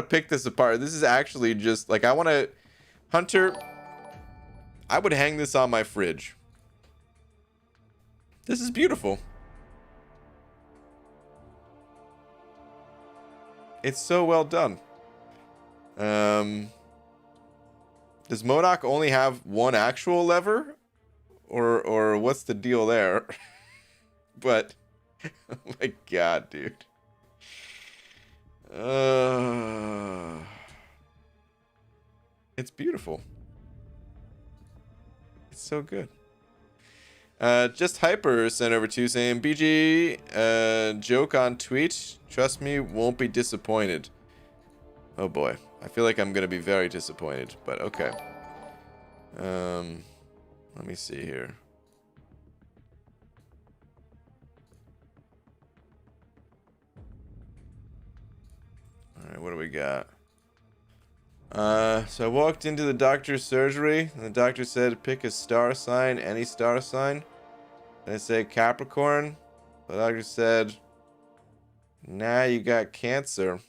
pick this apart. This is actually just like, I want to... Hunter, I would hang this on my fridge. This is beautiful. It's so well done. Does MODOK only have one actual lever? Or what's the deal there? But, oh my god, dude. It's beautiful. It's so good. Just Hyper sent over to saying, BG, joke on tweet. Trust me, won't be disappointed. Oh boy. I feel like I'm going to be very disappointed, but okay. Let me see here. Alright, what do we got? So I walked into the doctor's surgery, and the doctor said pick a star sign, any star sign. And I said Capricorn. The doctor said, nah, you got Cancer.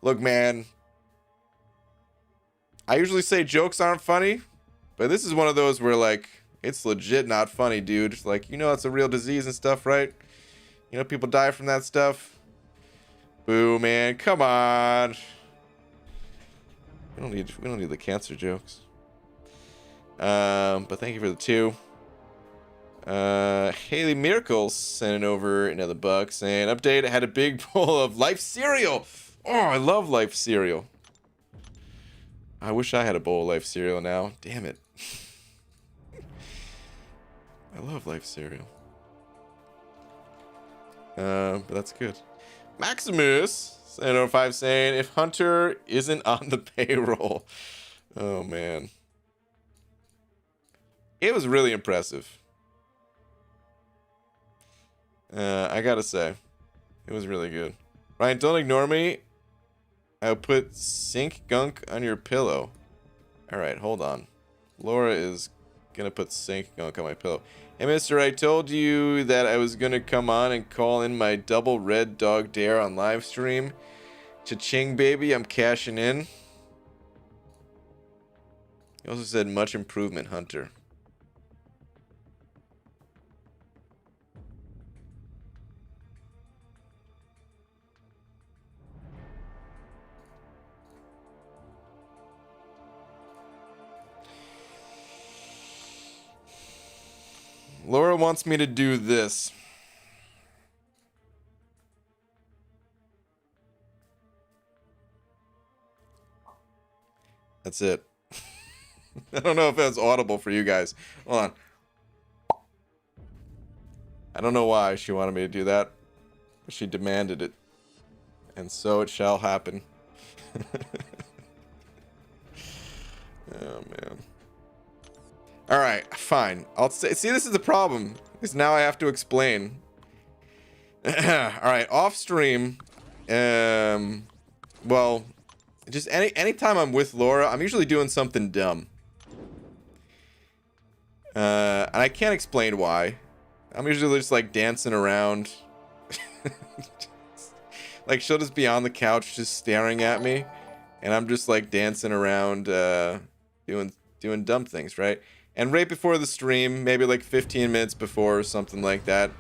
Look, man, I usually say jokes aren't funny, but this is one of those where, like, it's legit not funny, dude. It's like, you know, it's a real disease and stuff, right? You know, people die from that stuff. Boo, man, come on. We don't need the cancer jokes. But thank you for the 2. Haley Miracles sending over another buck saying, update, I had a big bowl of Life cereal. Oh, I love Life cereal. I wish I had a bowl of Life cereal now. Damn it. I love Life cereal. But that's good. Maximus, 705, saying, if Hunter isn't on the payroll. Oh, man. It was really impressive. I gotta say. It was really good. Ryan, don't ignore me. I'll put sink gunk on your pillow. Alright, hold on. Laura is gonna put sink gunk on my pillow. Hey, mister, I told you that I was gonna come on and call in my double red dog dare on live stream. Cha-ching, baby, I'm cashing in. He also said, much improvement, Hunter. Laura wants me to do this. That's it. I don't know if that's audible for you guys. Hold on. I don't know why she wanted me to do that, but she demanded it. And so it shall happen. Oh, man. All right, fine. I'll say. See, this is the problem. Because now I have to explain. All right, off stream. Well, just anytime I'm with Laura, I'm usually doing something dumb. And I can't explain why. I'm usually just like dancing around. Like she'll just be on the couch, just staring at me, and I'm just like dancing around, doing dumb things, right? And right before the stream, maybe like 15 minutes before or something like that,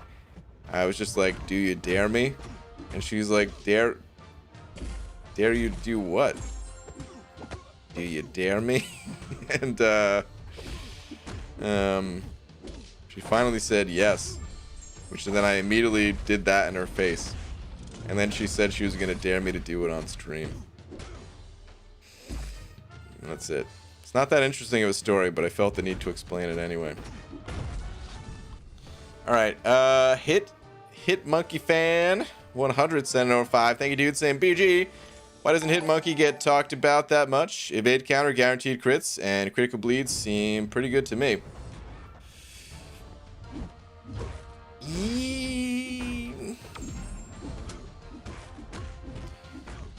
I was just like, do you dare me? And she's like, dare you do what? Do you dare me? And she finally said yes, which then I immediately did that in her face. And then she said she was gonna dare me to do it on stream. And that's it. It's not that interesting of a story, but I felt the need to explain it anyway. Alright, Hit Monkey Fan 100 sent over 5. Thank you, dude. Saying BG. Why doesn't Hit Monkey get talked about that much? Evade counter, guaranteed crits, and critical bleeds seem pretty good to me.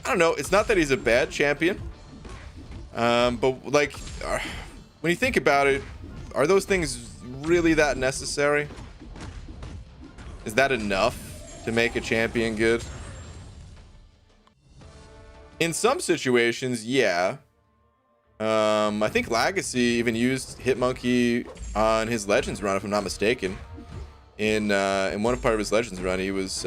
I don't know. It's not that he's a bad champion. But like, when you think about it, are those things really that necessary? Is that enough to make a champion good? In some situations, yeah. I think Legacy even used Hitmonkey on his Legends run, if I'm not mistaken. In one part of his Legends run, he was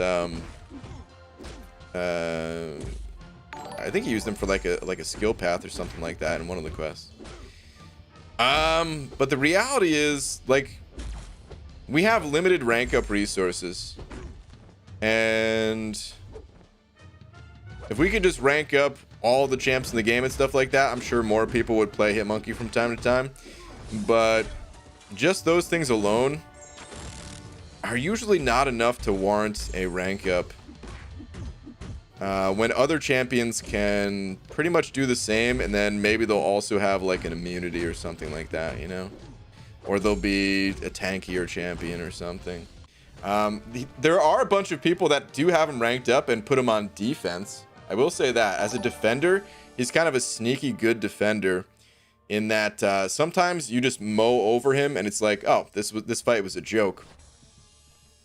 I think he used them for like a skill path or something like that in one of the quests. But the reality is, like, we have limited rank up resources, and if we could just rank up all the champs in the game and stuff like that, I'm sure more people would play Hitmonkey from time to time. But just those things alone are usually not enough to warrant a rank up. When other champions can pretty much do the same, and then maybe they'll also have like an immunity or something like that, you know? Or they'll be a tankier champion or something. There are a bunch of people that do have him ranked up and put him on defense. I will say that. As a defender, he's kind of a sneaky good defender in that sometimes you just mow over him and it's like, oh, this fight was a joke.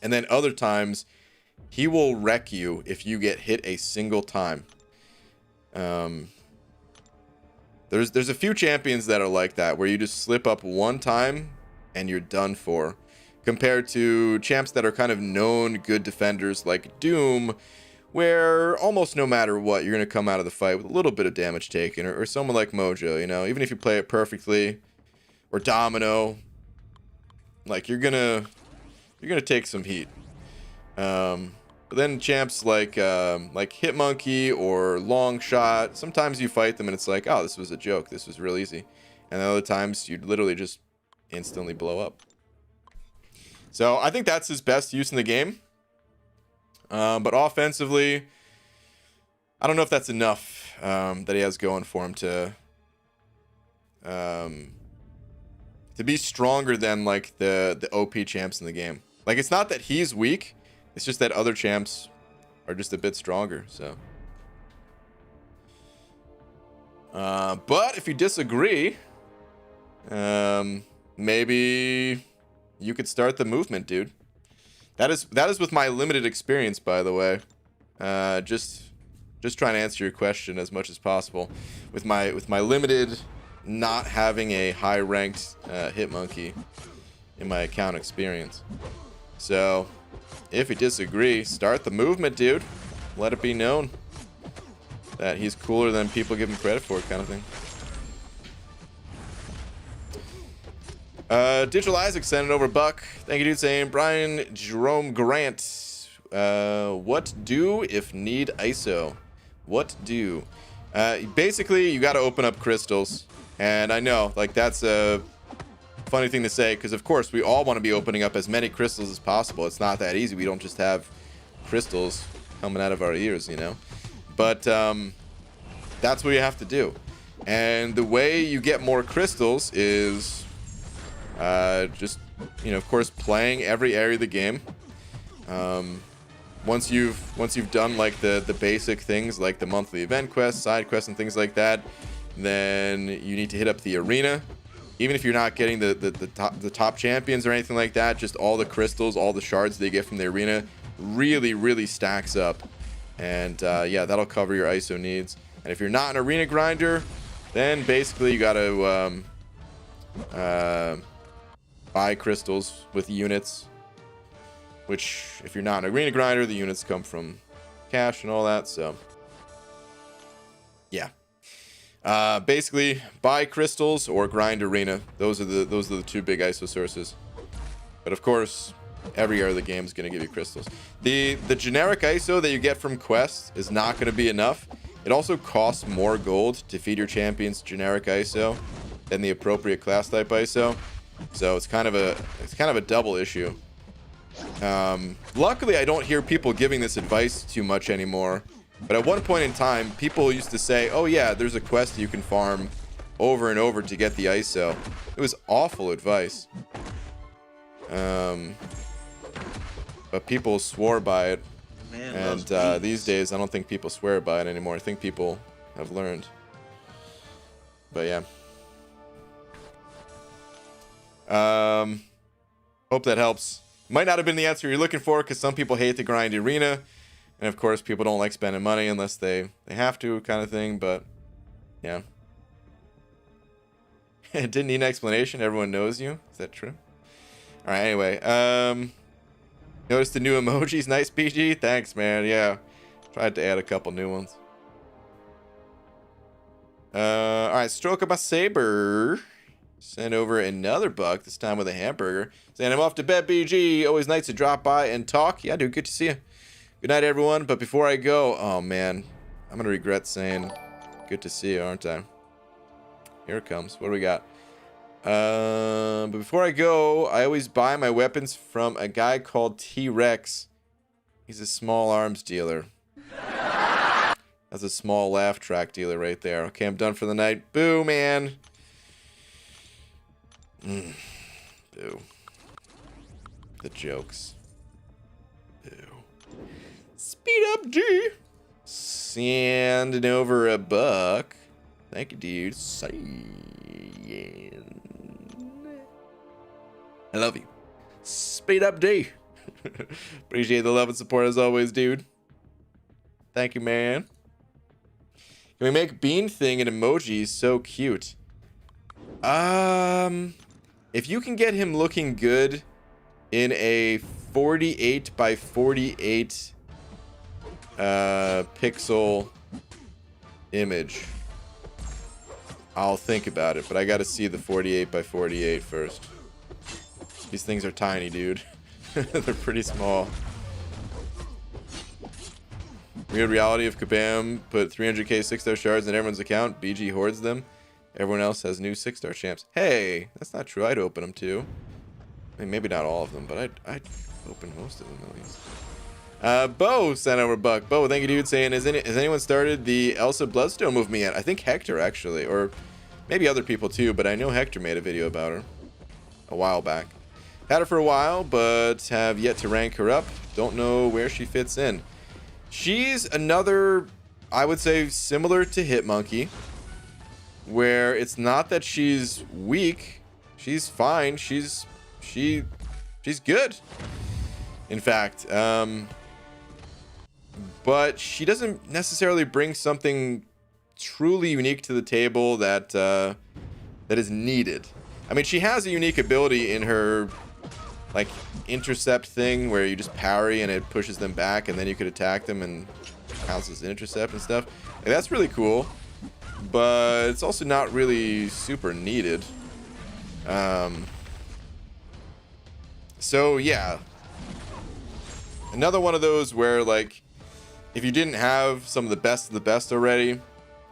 And then other times, he will wreck you if you get hit a single time. There's a few champions that are like that, where you just slip up one time and you're done for. Compared to champs that are kind of known good defenders like Doom, where almost no matter what, you're going to come out of the fight with a little bit of damage taken. Or someone like Mojo, you know, even if you play it perfectly. Or Domino. Like, you're gonna take some heat. But then champs like Hitmonkey or Longshot, sometimes you fight them and it's like, oh, this was a joke. This was real easy. And then other times you'd literally just instantly blow up. So I think that's his best use in the game. But offensively, I don't know if that's enough that he has going for him to be stronger than like the OP champs in the game. Like, it's not that he's weak. It's just that other champs are just a bit stronger, so. But if you disagree, maybe you could start the movement, dude. That is with my limited experience, by the way. Just trying to answer your question as much as possible. With my limited not having a high ranked Hitmonkey in my account experience. So, if you disagree, start the movement, dude. Let it be known that he's cooler than people give him credit for, kind of thing. Digital Isaac sent it over Buck. Thank you, dude. Saying Brian Jerome Grant. What do if need ISO? What do? Basically, you got to open up crystals. And I know, like, that's a funny thing to say, because of course we all want to be opening up as many crystals as possible. It's not that easy. We don't just have crystals coming out of our ears, you know. But that's what you have to do. And the way you get more crystals is just, you know, of course, playing every area of the game. Once you've done like the basic things like the monthly event quests, side quests, and things like that, then you need to hit up the arena. Even if you're not getting the top champions or anything like that, just all the crystals, all the shards they get from the arena really stacks up. And yeah, that'll cover your ISO needs. And if you're not an arena grinder, then basically you got to buy crystals with units. Which, if you're not an arena grinder, the units come from cash and all that. So yeah. Basically, buy crystals or grind arena. Those are the two big ISO sources. But of course, every area of the game is going to give you crystals. The generic ISO that you get from quests is not going to be enough. It also costs more gold to feed your champions generic ISO than the appropriate class type ISO. So it's kind of a double issue. Luckily, I don't hear people giving this advice too much anymore. But at one point in time, people used to say, oh yeah, there's a quest you can farm over and over to get the ISO. It was awful advice. But people swore by it. Man, and these days, I don't think people swear by it anymore. I think people have learned. But yeah. Hope that helps. Might not have been the answer you're looking for, because some people hate the grind arena. And of course, people don't like spending money unless they have to, kind of thing. But yeah. It didn't need an explanation. Everyone knows you. Is that true? All right, anyway. Notice the new emojis. Nice, PG. Thanks, man. Yeah. Tried to add a couple new ones. All right, Stroke of my Saber. Send over another buck, this time with a hamburger. Saying I'm off to bed, BG. Always nice to drop by and talk. Yeah, dude, good to see you. Good night, everyone. But before I go, oh man, I'm gonna regret saying Good to see you, aren't I? Here it comes. What do we got? But before I go, I always buy my weapons from a guy called T-Rex. He's a small arms dealer. That's a small laugh track dealer right there. Okay, I'm done for the night. Boo, man. Boo. The jokes. Boo. Speed up, D. Sanding over a buck. Thank you, dude. I love you. Speed up, D. Appreciate the love and support as always, dude. Thank you, man. Can we make Bean Thing an emoji? So cute. If you can get him looking good in a 48 by 48 pixel image, I'll think about it, but I gotta see the 48 by 48 first. These things are tiny, dude. They're pretty small. Weird reality of Kabam put 300k 6-star shards in everyone's account. BG hoards them. Everyone else has new 6-star champs. Hey, that's not true. I'd open them too. I mean, maybe not all of them, but I'd open most of them at least. Bo sent over a buck. Bo, thank you, dude. Saying, has anyone started the Elsa Bloodstone movement yet? I think Hector actually, or maybe other people too. But I know Hector made a video about her a while back. Had her for a while, but have yet to rank her up. Don't know where she fits in. She's another, I would say, similar to Hitmonkey, where it's not that she's weak. She's fine. She's good. In fact, but she doesn't necessarily bring something truly unique to the table that that is needed. I mean, she has a unique ability in her like intercept thing where you just parry and it pushes them back, and then you could attack them and counts as an intercept and stuff. Like, that's really cool, but it's also not really super needed. So yeah, another one of those where, like, if you didn't have some of the best already,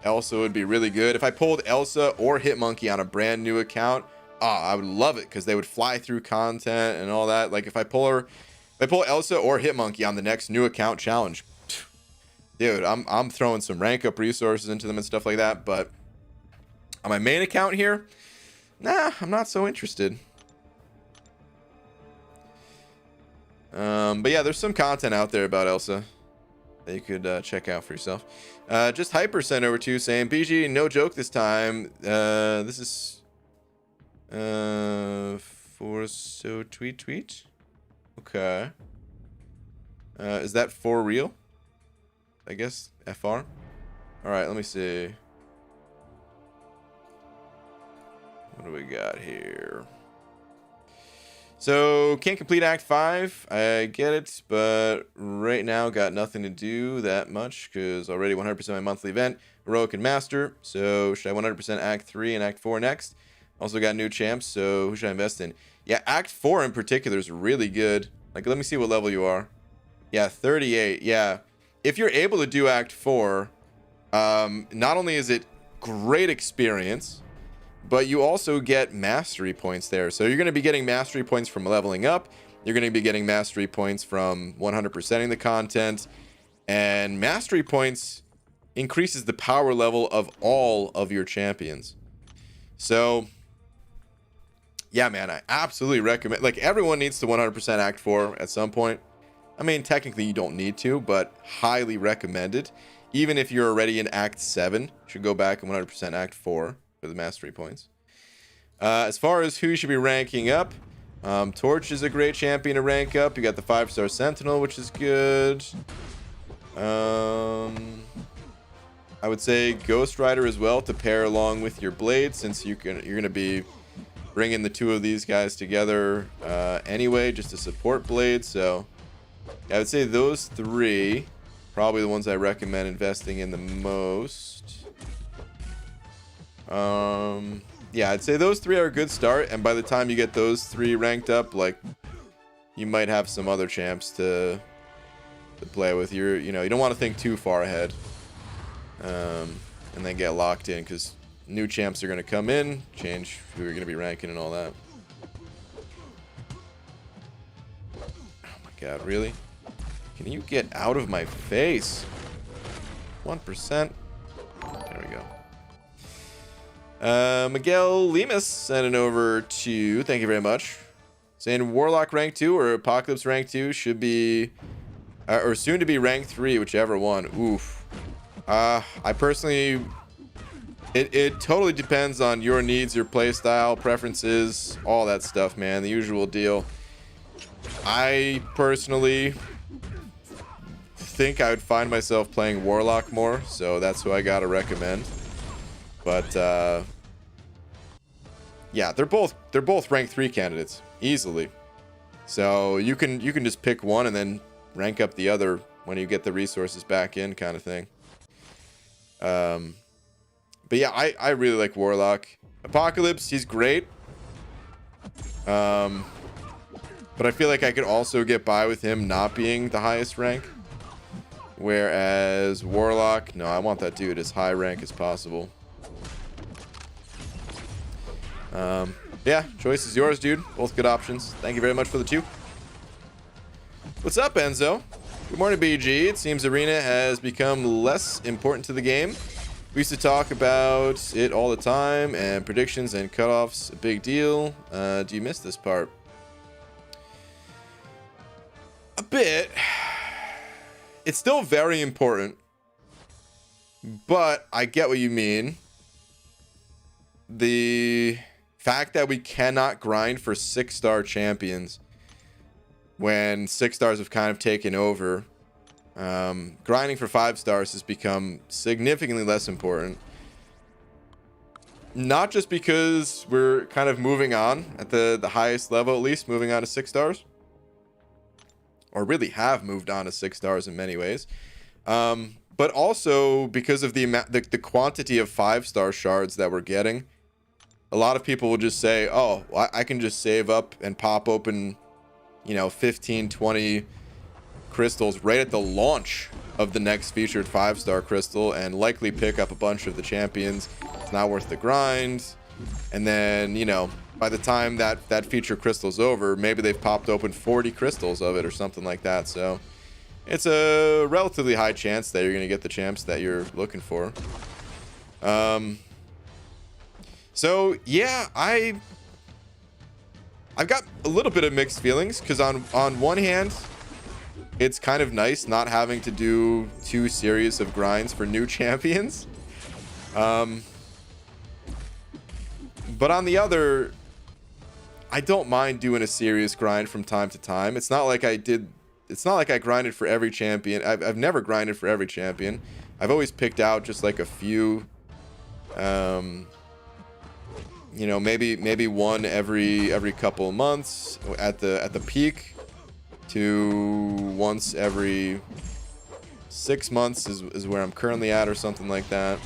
Elsa would be really good. If I pulled Elsa or Hitmonkey on a brand new account, I would love it because they would fly through content and all that. Like, if I pull Elsa or Hitmonkey on the next new account challenge, dude, I'm throwing some rank up resources into them and stuff like that. But on my main account here, nah, I'm not so interested. But yeah, there's some content out there about Elsa that you could check out for yourself. Just Hyper sent over to you saying, PG, no joke this time. This is for so tweet. Okay. Is that for real? I guess FR. All right, let me see. What do we got here? So, can't complete Act 5. I get it, but right now got nothing to do that much because already 100% my monthly event, Heroic and Master. So, should I 100% Act 3 and Act 4 next? Also got new champs, so who should I invest in? Yeah, Act 4 in particular is really good. Like, let me see what level you are. Yeah, 38. Yeah. If you're able to do Act 4, not only is it great experience, but you also get mastery points there. So you're going to be getting mastery points from leveling up. You're going to be getting mastery points from 100%ing the content. And mastery points increases the power level of all of your champions. So, yeah, man, I absolutely recommend. Like, everyone needs to 100% Act 4 at some point. I mean, technically you don't need to, but highly recommended. Even if you're already in Act 7, you should go back and 100% Act 4. For the mastery points. As far as who you should be ranking up, Torch is a great champion to rank up. You got the 5-star Sentinel, which is good. I would say Ghost Rider as well to pair along with your Blade, since you're gonna be bringing the two of these guys together anyway, just to support Blade. So I would say those three probably the ones I recommend investing in the most. Yeah, I'd say those three are a good start, and by the time you get those three ranked up, like, you might have some other champs to play with. You don't want to think too far ahead. and then get locked in, because new champs are going to come in, change who you're going to be ranking and all that. Oh my god, really? Can you get out of my face? 1%. There we go. Miguel Lemus sending over to, thank you very much, saying Warlock rank 2 or Apocalypse rank 2 should be, or soon to be rank 3, whichever one. Oof. I personally, it totally depends on your needs, your playstyle, preferences, all that stuff, man. The usual deal. I personally think I would find myself playing Warlock more, so that's who I gotta recommend. But yeah, they're both rank 3 candidates easily. So you can just pick one and then rank up the other when you get the resources back in, kind of thing. But yeah, I really like Warlock. Apocalypse, he's great. But I feel like I could also get by with him not being the highest rank. Whereas Warlock, no, I want that dude as high rank as possible. Yeah, choice is yours, dude. Both good options. Thank you very much for the 2. What's up, Enzo? Good morning, BG. It seems Arena has become less important to the game. We used to talk about it all the time, and predictions and cutoffs, a big deal. Do you miss this part? A bit. It's still very important, but I get what you mean. The fact that we cannot grind for 6-star champions when 6 stars have kind of taken over, grinding for 5 stars has become significantly less important. Not just because we're kind of moving on at the highest level, at least moving on to 6 stars, or really have moved on to 6 stars in many ways, but also because of the quantity of 5-star shards that we're getting. A lot of people will just say, oh, I can just save up and pop open, you know, 15, 20 crystals right at the launch of the next featured 5-star crystal and likely pick up a bunch of the champions. It's not worth the grind. And then, you know, by the time that feature crystal's over, maybe they've popped open 40 crystals of it or something like that. So it's a relatively high chance that you're going to get the champs that you're looking for. So yeah, I've got a little bit of mixed feelings, because on one hand, it's kind of nice not having to do 2 series of grinds for new champions. But on the other, I don't mind doing a serious grind from time to time. It's not like I grinded for every champion. I've never grinded for every champion. I've always picked out just like a few, you know, maybe one every couple of months at the peak, to once every 6 months is where I'm currently at, or something like that.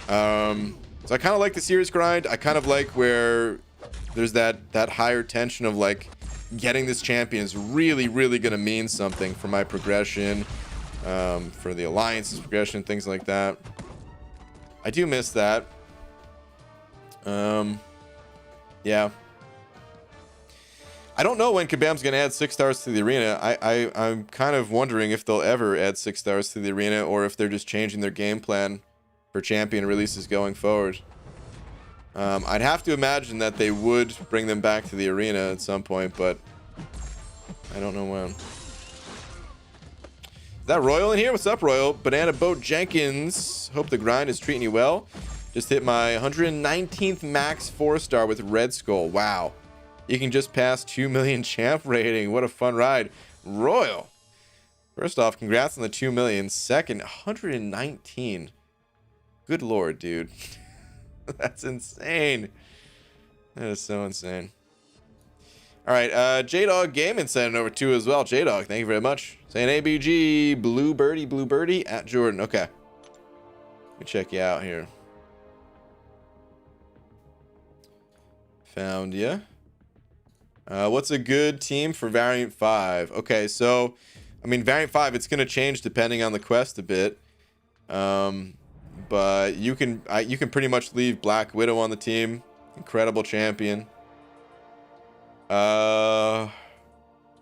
So I kind of like the serious grind. I kind of like where there's that higher tension of like getting this champion is really gonna mean something for my progression, for the alliance's progression, things like that. I do miss that. Yeah, I don't know when Kabam's gonna add 6 stars to the arena. I'm kind of wondering if they'll ever add 6 stars to the arena, or if they're just changing their game plan for champion releases going forward. I'd have to imagine that they would bring them back to the arena at some point, but I don't know when. Is that Royal in here? What's up, Royal? Banana Boat Jenkins. Hope the grind is treating you well. Just hit my 119th max 4-star with Red Skull. Wow. You can just pass 2 million champ rating. What a fun ride. Royal. First off, congrats on the 2 million. Second, 119. Good lord, dude. That's insane. That is so insane. All right, J-Dog Gaming sent it over to as well. J-Dog, thank you very much. Saying ABG, Blue Birdie at Jordan. Okay. Let me check you out here. Found ya. What's a good team for Variant 5? Okay, so, I mean, Variant 5, it's going to change depending on the quest a bit. but you can pretty much leave Black Widow on the team. Incredible champion.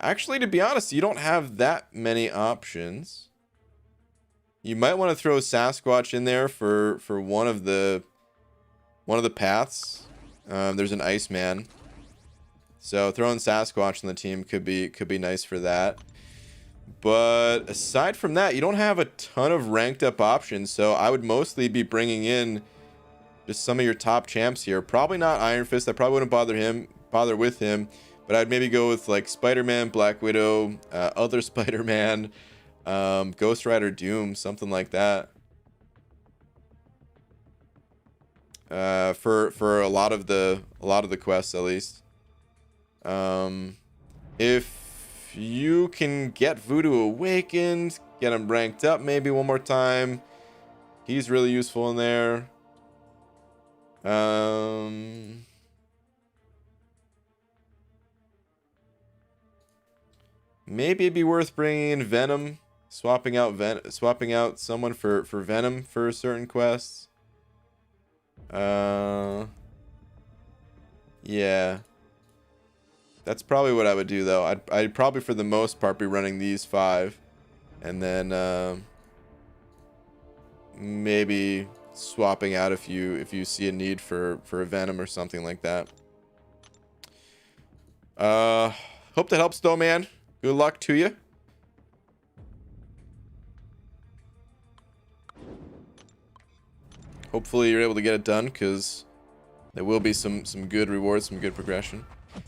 Actually, to be honest, you don't have that many options. You might want to throw Sasquatch in there for one of the paths. There's an Iceman, so throwing Sasquatch on the team could be nice for that. But aside from that, you don't have a ton of ranked up options, so I would mostly be bringing in just some of your top champs here. Probably not Iron Fist. I probably wouldn't bother with him, but I'd maybe go with like Spider-Man, Black Widow, other Spider-Man, Ghost Rider, Doom, something like that. For a lot of the quests, at least. If you can get Voodoo Awakened, get him ranked up maybe one more time, he's really useful in there. Maybe it'd be worth bringing in Venom, swapping out someone for Venom for certain quests. Yeah, that's probably what I would do, though. I'd probably for the most part be running these 5, and then maybe swapping out if you see a need for a Venom or something like that. Hope that helps, though, man. Good luck to you. Hopefully you're able to get it done, because there will be some good rewards, some good progression.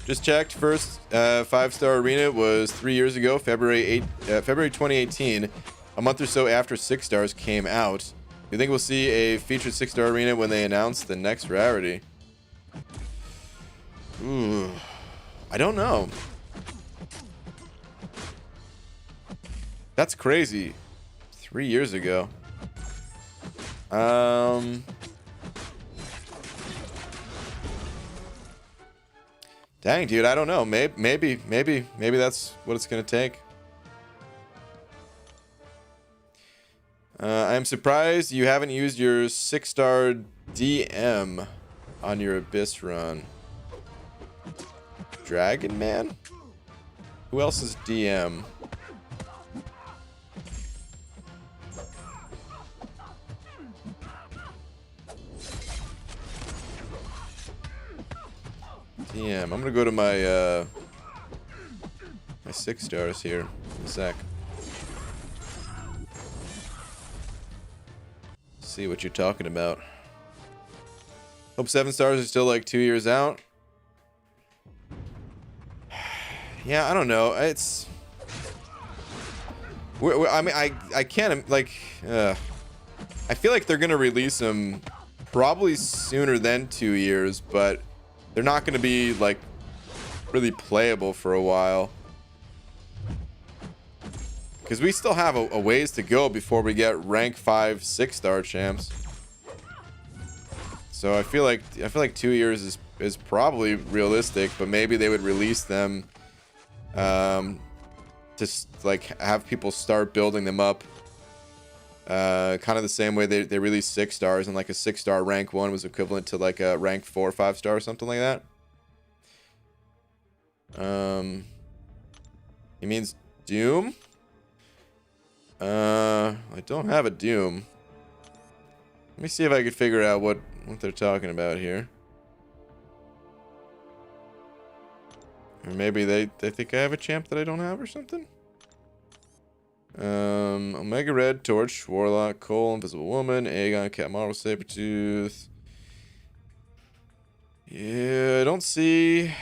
Just checked. First 5-star arena was 3 years ago, February 2018, a month or so after 6 stars came out. Do you think we'll see a featured 6-star arena when they announce the next rarity? Ooh, I don't know. That's crazy. 3 years ago. Dang, dude, I don't know. Maybe that's what it's gonna take. I'm surprised you haven't used your 6-star DM on your Abyss run. Dragon Man? Who else is DM? DM. I'm gonna go to my my 6 stars here in a sec. See what you're talking about. Hope 7 stars are still like 2 years out. Yeah, I don't know. It's. I mean, I can't like. I feel like they're gonna release them probably sooner than 2 years, but they're not gonna be like really playable for a while. Because we still have a ways to go before we get rank 5 6-star champs. So I feel like 2 years is probably realistic, but maybe they would release them to like have people start building them up. Kind of the same way they released 6 stars, and like a 6-star rank 1 was equivalent to like a rank 4 5-star or something like that. He means Doom. I don't have a Doom. Let me see if I could figure out what they're talking about here. Or maybe they think I have a champ that I don't have or something. Omega Red, Torch, Warlock, Cole, Invisible Woman, Aegon, Cat Marvel, Sabretooth. Yeah, I don't see.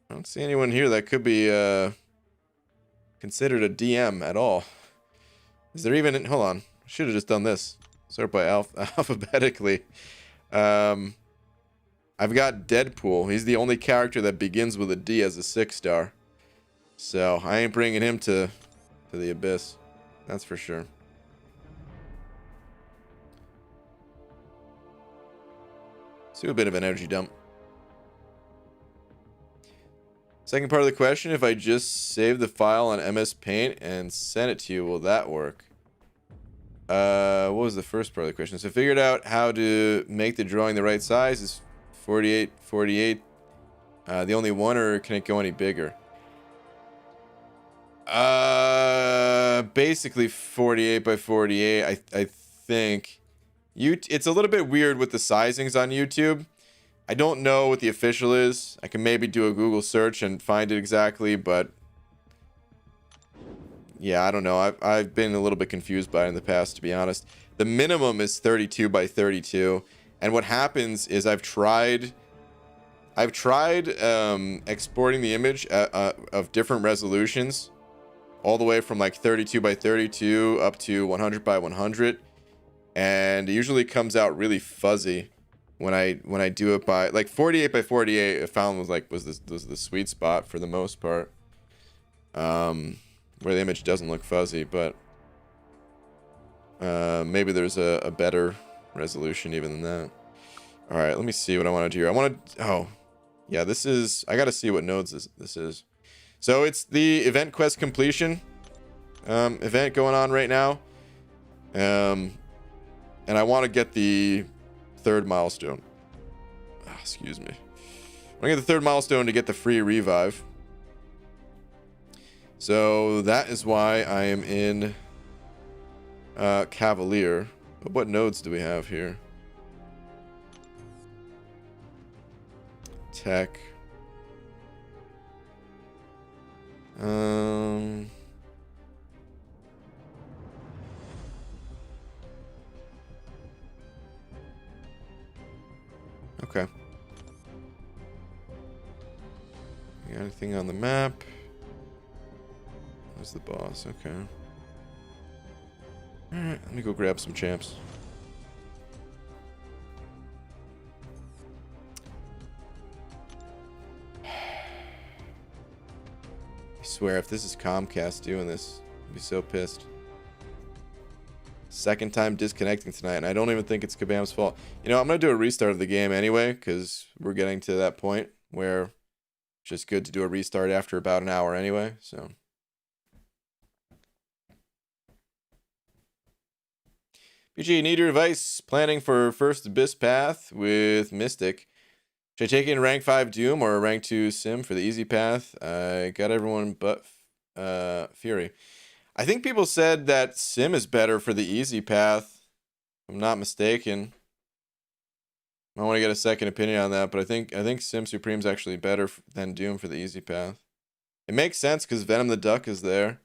I don't see anyone here that could be considered a DM at all. Is there even? Hold on. Should have just done this. Sort by alphabetically. I've got Deadpool. He's the only character that begins with a D as a 6-star. So I ain't bringing him to the Abyss. That's for sure. Let's do a bit of an energy dump. Second part of the question, if I just save the file on MS Paint and send it to you, will that work? What was the first part of the question? So figured out how to make the drawing the right size. Is 48, 48 the only one, or can it go any bigger? Basically 48 by 48. I think it's a little bit weird with the sizings on YouTube. I don't know what the official is. I can maybe do a Google search and find it exactly, but yeah, I don't know. I've been a little bit confused by it in the past, to be honest. The minimum is 32 by 32, and what happens is I've tried exporting the image of different resolutions, all the way from like 32 by 32 up to 100 by 100, and it usually comes out really fuzzy when I do it by like 48 by 48. I found was the sweet spot for the most part, where the image doesn't look fuzzy, but maybe there's a better resolution even than that. All right, let me see what I want to do here. Oh yeah, this is, I gotta see what nodes this is. So it's the event quest completion event going on right now, and I want to get the third milestone. Excuse me. I get the third milestone to get the free revive. So that is why I am in Cavalier. But what nodes do we have here? Tech. Okay. Got anything on the map? There's the boss. Okay. Alright, let me go grab some champs. I swear, if this is Comcast doing this, I'd be so pissed. Second time disconnecting tonight, and I don't even think it's Kabam's fault. You know, I'm going to do a restart of the game anyway, because we're getting to that point where it's just good to do a restart after about an hour anyway, so. BG, need your advice planning for first Abyss path with Mystic. Should I take in rank 5 Doom or rank 2 Sim for the easy path? I got everyone but Fury. I think people said that Sim is better for the easy path, if I'm not mistaken. I want to get a second opinion on that, but I think Sim Supreme is actually better than Doom for the easy path. It makes sense because Venom the Duck is there,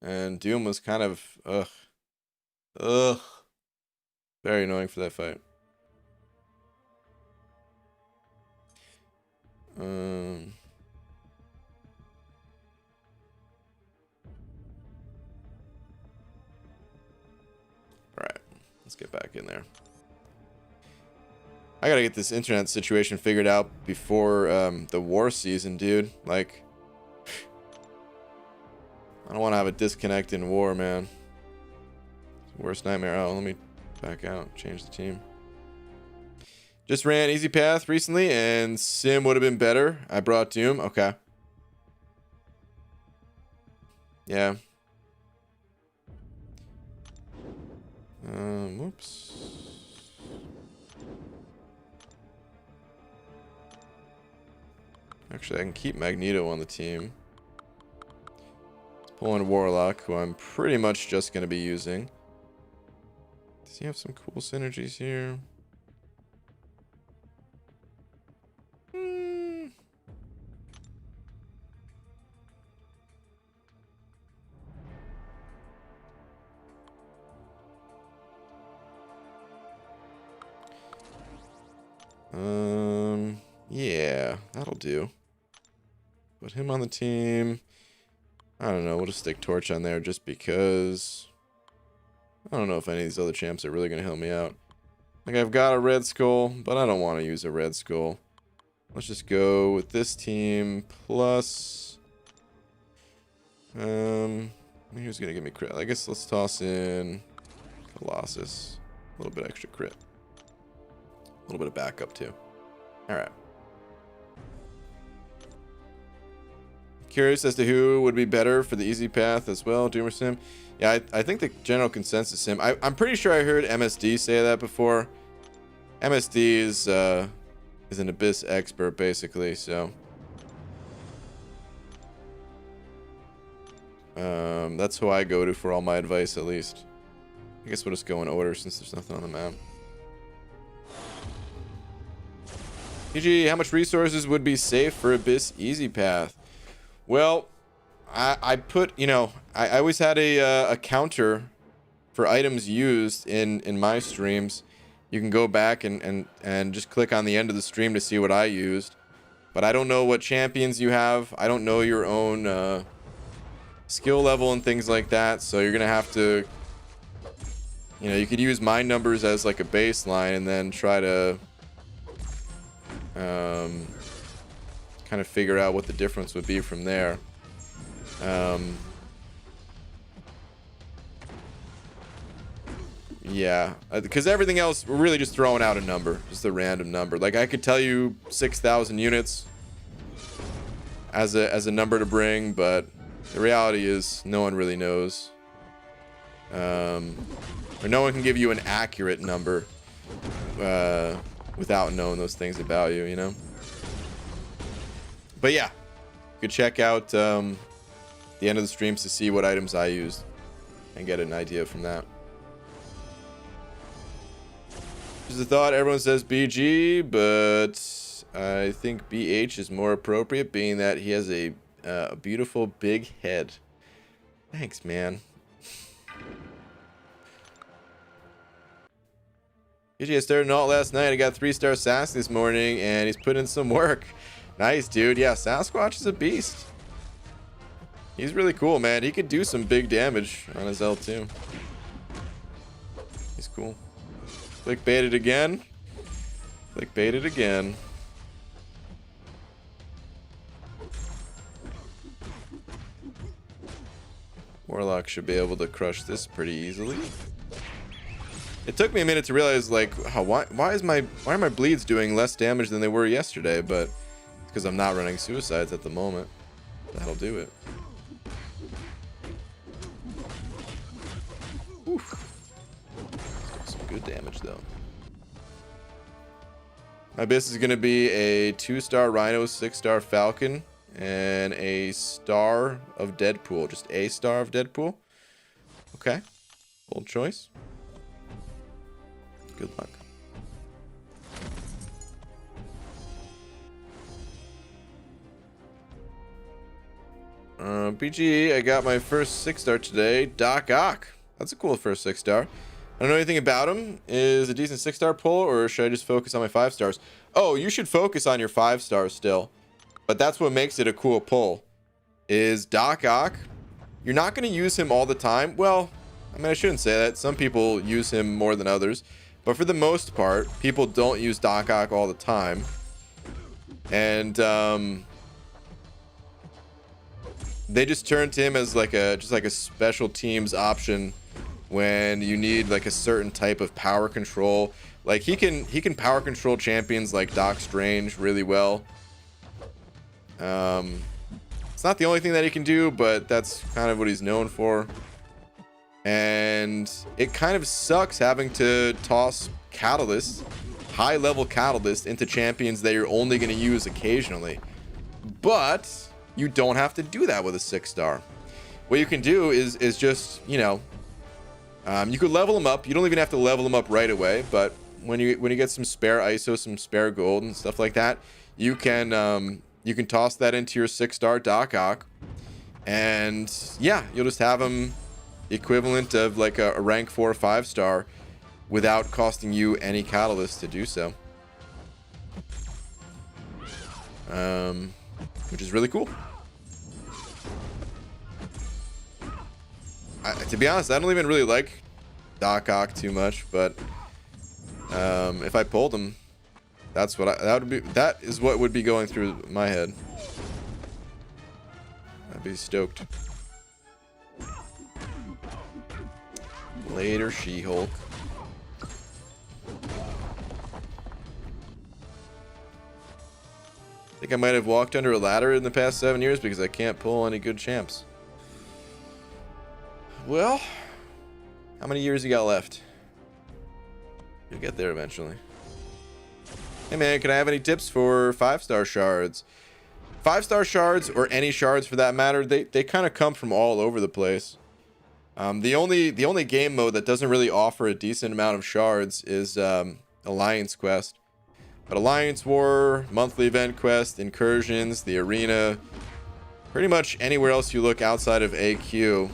and Doom was kind of very annoying for that fight. Alright, let's get back in there. I gotta get this internet situation figured out before the war season, dude. Like, I don't want to have a disconnect in war, man. It's the worst nightmare. Oh, let me back out, change the team. Just ran easy path recently, and Sim would have been better. I brought Doom. Okay. Yeah. Whoops. Actually, I can keep Magneto on the team. Let's pull in Warlock, who I'm pretty much just going to be using. Does he have some cool synergies here? Yeah, that'll do. Put him on the team. I don't know, we'll just stick Torch on there just because I don't know if any of these other champs are really going to help me out. Like, I've got a Red Skull, but I don't want to use a Red Skull. Let's just go with this team plus who's going to give me crit? I guess let's toss in Colossus. A little bit extra crit. A little bit of backup too. Alright. Curious as to who would be better for the easy path as well, Doomer Sim. Yeah, I think the general consensus Sim. I'm pretty sure I heard MSD say that before. MSD is an Abyss expert basically, so that's who I go to for all my advice, at least. I guess we'll just go in order since there's nothing on the map. PG, how much resources would be safe for Abyss easy path? Well, I put, you know, I always had a counter for items used in my streams. You can go back and just click on the end of the stream to see what I used. But I don't know what champions you have. I don't know your own skill level and things like that. So you're going to have to, you know, you could use my numbers as like a baseline and then try to kind of figure out what the difference would be from there. Yeah, because everything else, we're really just throwing out a number, just a random number. Like I could tell you 6,000 units as a number to bring, but the reality is no one really knows. Or no one can give you an accurate number without knowing those things about you, you know? But yeah, you could check out the end of the streams to see what items I used and get an idea from that. Just a thought, everyone says BG, but I think BH is more appropriate, being that he has a beautiful big head. Thanks, man. BG, I started an alt last night. I got 3-star Sass this morning, and he's put in some work. Nice, dude. Yeah, Sasquatch is a beast. He's really cool, man. He could do some big damage on his L2. He's cool. Clickbaited again. Clickbaited again. Warlock should be able to crush this pretty easily. It took me a minute to realize, like, why are my bleeds doing less damage than they were yesterday? But it's because I'm not running suicides at the moment. That'll do it. Oof. Some good damage though. My Abyss is gonna be a 2-star Rhino, 6-star Falcon, and a star of Deadpool. Just a star of Deadpool. Okay. Bold choice. Good luck. BG, I got my first 6-star today. Doc Ock. That's a cool first 6-star. I don't know anything about him. Is a decent 6-star pull, or should I just focus on my 5 stars? Oh, you should focus on your 5 stars still. But that's what makes it a cool pull. Is Doc Ock. You're not going to use him all the time. Well, I mean, I shouldn't say that. Some people use him more than others. But for the most part, people don't use Doc Ock all the time. And they just turn to him as like a special teams option when you need like a certain type of power control. Like he can power control champions like Doc Strange really well. It's not the only thing that he can do, but that's kind of what he's known for. And it kind of sucks having to toss catalyst, high level catalyst, into champions that you're only going to use occasionally. But you don't have to do that with a 6-star. What you can do is just, you know, you could level them up. You don't even have to level them up right away, but when you get some spare ISO, some spare gold and stuff like that, you can toss that into your 6-star Doc Ock, and yeah, you'll just have them equivalent of like a rank 4 or 5-star without costing you any catalyst to do so. Which is really cool. To be honest, I don't even really like Doc Ock too much, but if I pulled him, that is what would be going through my head. I'd be stoked. Later, She-Hulk. I think I might have walked under a ladder in the past 7 years because I can't pull any good champs. Well, how many years you got left? You'll get there eventually. Hey man, can I have any tips for 5-star shards? 5-star shards, or any shards for that matter, they kind of come from all over the place. The only game mode that doesn't really offer a decent amount of shards is Alliance Quest. But Alliance War, Monthly Event Quest, Incursions, the Arena, pretty much anywhere else you look outside of AQ,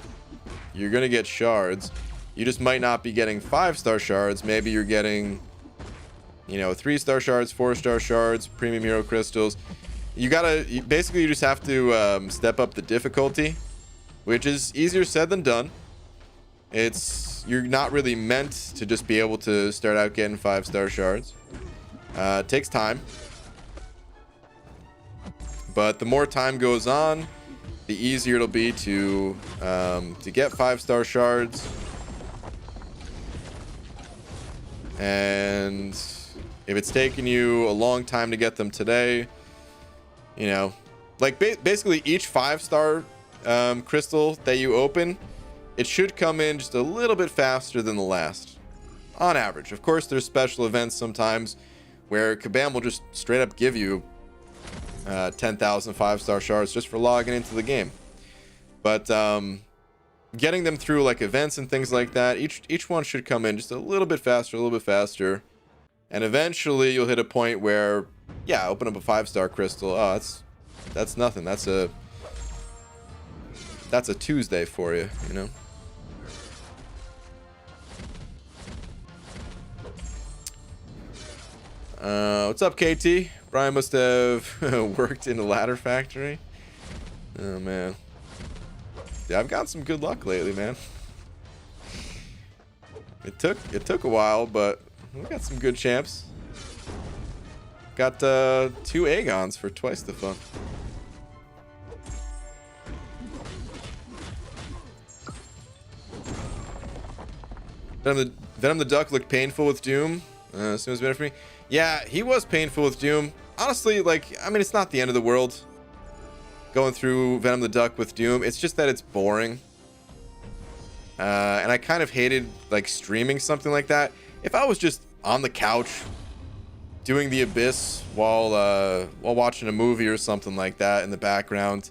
you're gonna get shards. You just might not be getting 5-star shards. Maybe you're getting, you know, 3-star shards, 4-star shards, premium hero crystals. You basically you just have to step up the difficulty, which is easier said than done. You're not really meant to just be able to start out getting 5-star shards. It takes time, but the more time goes on, the easier it'll be to get 5-star shards. And if it's taking you a long time to get them today, you know, like basically each 5-star crystal that you open, it should come in just a little bit faster than the last, on average. Of course, there's special events sometimes where Kabam will just straight up give you 10,000 5-star shards just for logging into the game. But getting them through like events and things like that, each one should come in just a little bit faster, and eventually you'll hit a point where, yeah, open up a 5-star crystal. Oh, that's nothing. That's a Tuesday for you, you know. What's up, KT? Brian must have worked in a ladder factory. Oh man, yeah, I've gotten some good luck lately, man. It took a while, but we got some good champs. Got 2 Aegons for twice the fun. Venom the Duck looked painful with Doom. As soon as better for me. Yeah, he was painful with Doom. Honestly, like, I mean, it's not the end of the world going through Venom the Duck with Doom. It's just that it's boring. And I kind of hated, like, streaming something like that. If I was just on the couch doing the Abyss while watching a movie or something like that in the background,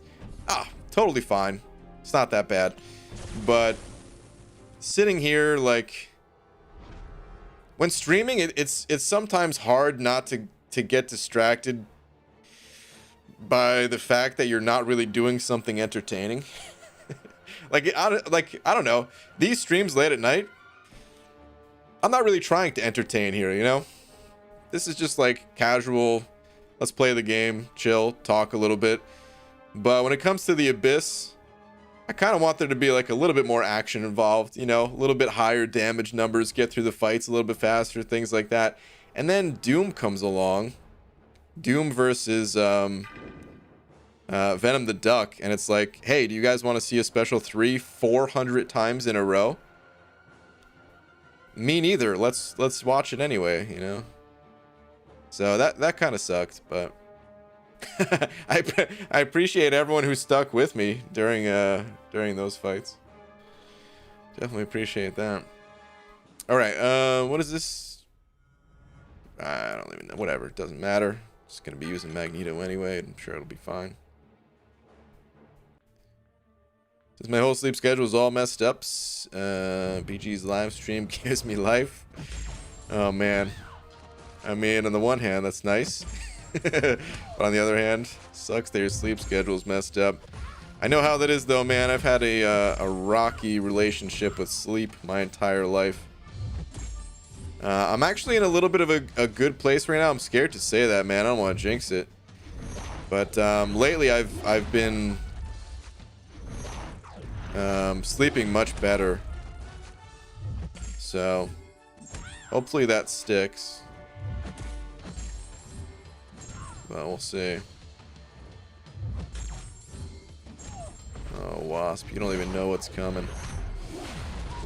totally fine. It's not that bad. But sitting here, like, when streaming, it's sometimes hard not to get distracted by the fact that you're not really doing something entertaining. I don't know. These streams late at night, I'm not really trying to entertain here, you know? This is just like casual, let's play the game, chill, talk a little bit. But when it comes to the Abyss, I kind of want there to be like a little bit more action involved, you know, a little bit higher damage numbers, get through the fights a little bit faster, things like that. And then Doom comes along. Doom versus Venom the Duck, and it's like, hey, do you guys want to see a special 400 times in a row? Me neither. Let's watch it anyway, you know. So that kind of sucked, but I appreciate everyone who stuck with me during those fights. Definitely appreciate that. All right, what is this? I don't even know. Whatever, it doesn't matter. Just gonna be using Magneto anyway. I'm sure it'll be fine. Since my whole sleep schedule is all messed up, BG's live stream gives me life. Oh man. I mean, on the one hand, that's nice. But on the other hand, sucks that your sleep schedule's messed up. I know how that is though, man. I've had a rocky relationship with sleep my entire life. I'm actually in a little bit of a good place right now. I'm scared to say that, man. I don't want to jinx it. But lately I've been sleeping much better. So hopefully that sticks. Well, we'll see. Oh, Wasp, you don't even know what's coming.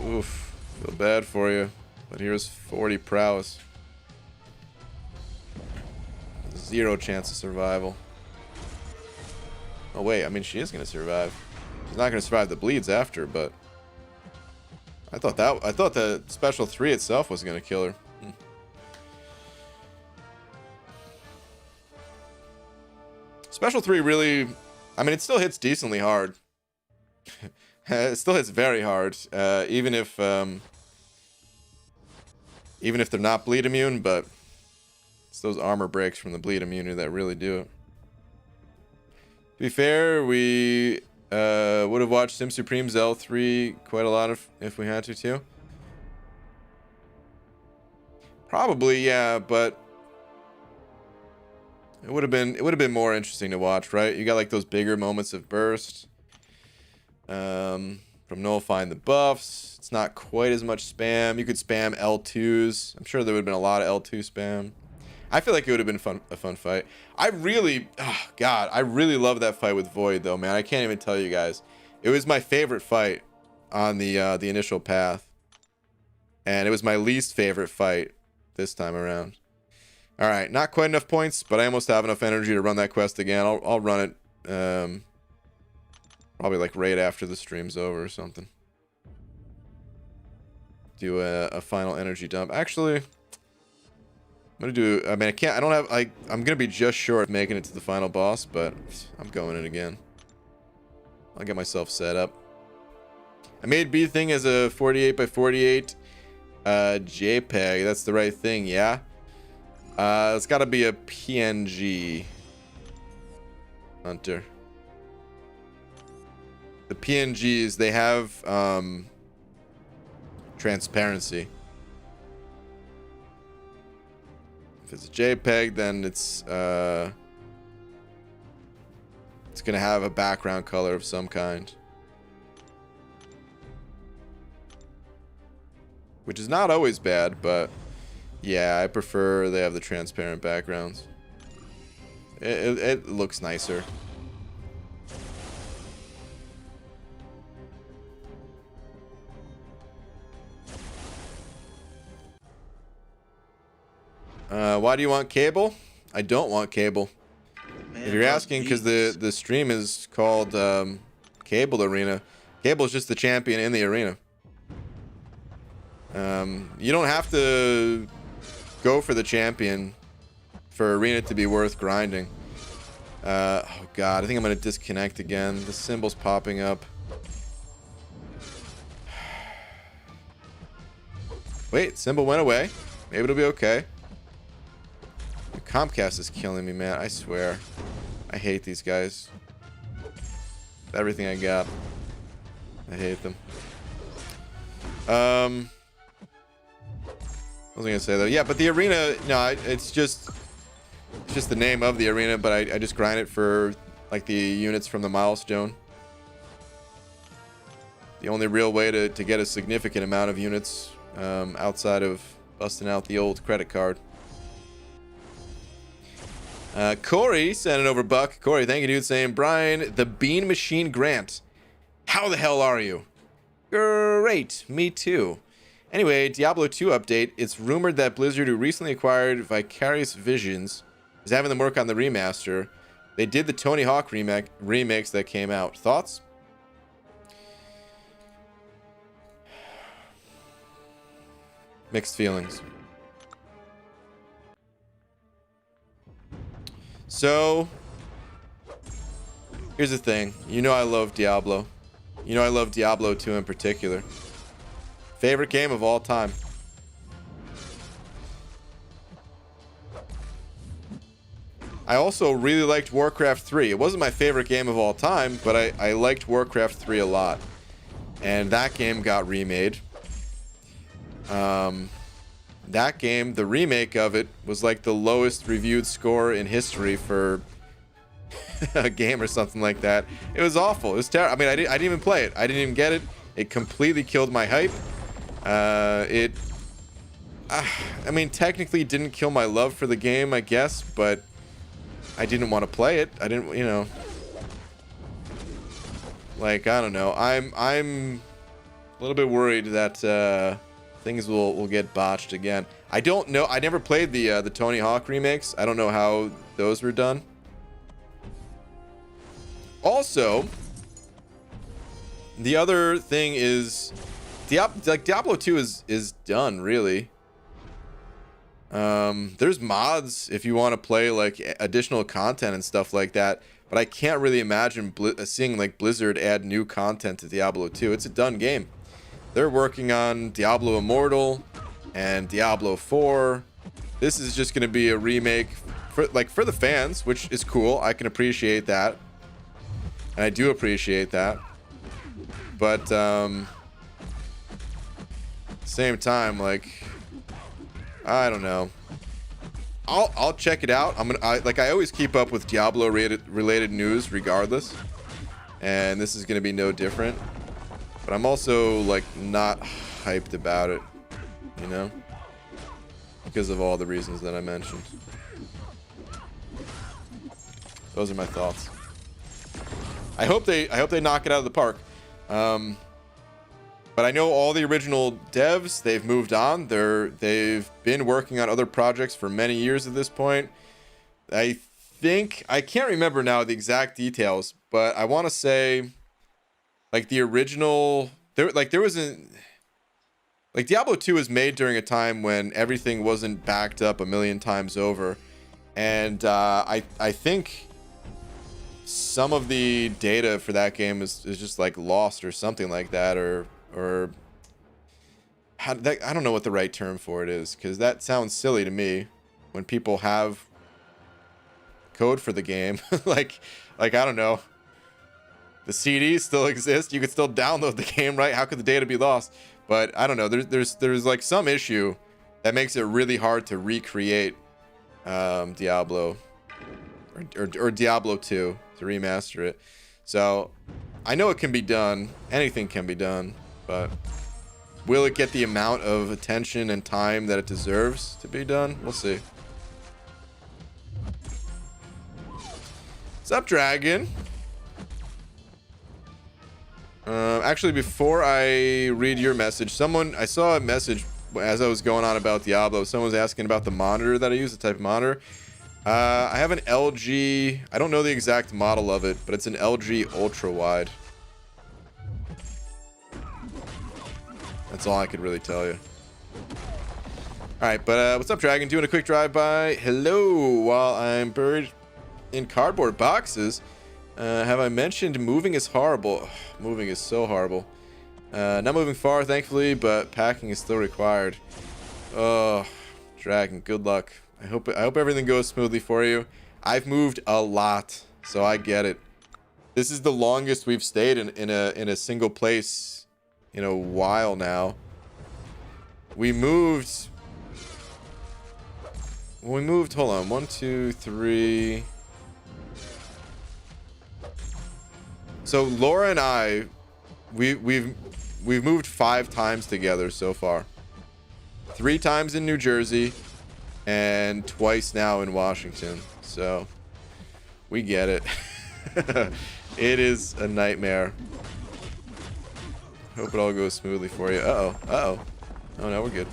Oof, feel bad for you. But here's 40 prowess. 0 chance of survival. Oh wait, I mean she is gonna survive. She's not gonna survive the bleeds after, but I thought the special 3 itself was gonna kill her. Special 3 really, I mean, it still hits decently hard. It still hits very hard, even if they're not bleed immune, but it's those armor breaks from the bleed immunity that really do it. To be fair, we would have watched Sim Supreme's L3 quite a lot if we had to too. Probably, yeah, but it would have been more interesting to watch, right? You got like those bigger moments of burst from nullifying the buffs. It's not quite as much spam. You could spam L2s. I'm sure there would have been a lot of L2 spam. I feel like it would have been a fun fight. I really love that fight with Void though, man. I can't even tell you guys. It was my favorite fight on the initial path, and it was my least favorite fight this time around. All right, not quite enough points, but I almost have enough energy to run that quest again. I'll run it probably like right after the stream's over or something. Do a final energy dump. Actually, I'm gonna do. I mean, I can't. I don't have. I'm gonna be just short of making it to the final boss, but I'm going in again. I'll get myself set up. I made B thing as a 48 by 48 JPEG. That's the right thing, yeah. It's got to be a PNG. Hunter. The PNGs, they have transparency. If it's a JPEG, then it's gonna have a background color of some kind, which is not always bad, but yeah, I prefer they have the transparent backgrounds. It looks nicer. Why do you want cable? I don't want cable. Man, if you're asking, because the stream is called Cable Arena. Cable is just the champion in the arena. You don't have to go for the champion for arena to be worth grinding. Oh god, I think I'm gonna disconnect again. The symbol's popping up. Wait, symbol went away. Maybe it'll be okay. Comcast is killing me, man. I swear. I hate these guys. Everything I got. I hate them. What was I gonna say though? Yeah, but the arena, no, it's just the name of the arena, but I just grind it for like the units from the milestone. The only real way to get a significant amount of units outside of busting out the old credit card. Corey sending over buck. Corey, thank you, dude. Saying, Brian, the Bean Machine Grant. How the hell are you? Great. Me too. Anyway, Diablo 2 update. It's rumored that Blizzard, who recently acquired Vicarious Visions, is having them work on the remaster. They did the Tony Hawk remakes that came out. Thoughts? Mixed feelings. So, here's the thing. You know I love Diablo. You know I love Diablo 2 in particular. Favorite game of all time. I also really liked Warcraft 3. It wasn't my favorite game of all time, but I liked Warcraft 3 a lot. And that game got remade. That game, the remake of it, was like the lowest reviewed score in history for a game or something like that. It was awful. It was terrible. I mean, I didn't even play it. I didn't even get it. It completely killed my hype. I mean, technically didn't kill my love for the game, I guess, but I didn't want to play it. I didn't, you know. Like, I don't know. I'm a little bit worried that things will get botched again. I don't know. I never played the Tony Hawk remakes. I don't know how those were done. Also, the other thing is Diablo 2 is done, really. There's mods if you want to play like additional content and stuff like that, but I can't really imagine seeing like Blizzard add new content to Diablo 2. It's a done game. They're working on Diablo Immortal and Diablo 4. This is just going to be a remake for the fans, which is cool. I can appreciate that, and I do appreciate that. But same time, like, I don't know. I'll check it out. I always keep up with Diablo related news regardless, and this is gonna be no different. But I'm also like not hyped about it, you know, because of all the reasons that I mentioned. Those are my thoughts. I hope they knock it out of the park. But I know all the original devs, they've moved on. They've been working on other projects for many years at this point. I can't remember now the exact details, but I want to say like the original, there wasn't, like, Diablo 2 was made during a time when everything wasn't backed up a million times over. And I think some of the data for that game is just like lost or something like that, or I don't know what the right term for it is, because that sounds silly to me when people have code for the game. like I don't know, the CDs still exist, you could still download the game, right? How could the data be lost? But I don't know, there's like some issue that makes it really hard to recreate Diablo or Diablo 2 to remaster it. So I know it can be done, anything can be done, but will it get the amount of attention and time that it deserves to be done? We'll see. What's up, Dragon? Actually, before I read your message, I saw a message as I was going on about Diablo. Someone was asking about the monitor that I use, the type of monitor. I have an LG, I don't know the exact model of it, but it's an LG ultra wide. That's all I could really tell you. Alright, but what's up, Dragon? Doing a quick drive-by. Hello, while I'm buried in cardboard boxes. Have I mentioned moving is horrible? Ugh, moving is so horrible. Not moving far, thankfully, but packing is still required. Oh, Dragon, good luck. I hope everything goes smoothly for you. I've moved a lot, so I get it. This is the longest we've stayed in a single place in a while now. We moved. Hold on. 1, 2, 3. So Laura and I, we've moved 5 times together so far. 3 times in New Jersey, and twice now in Washington. So we get it. It is a nightmare. Hope it all goes smoothly for you. Uh-oh. Uh-oh. Oh, no, we're good.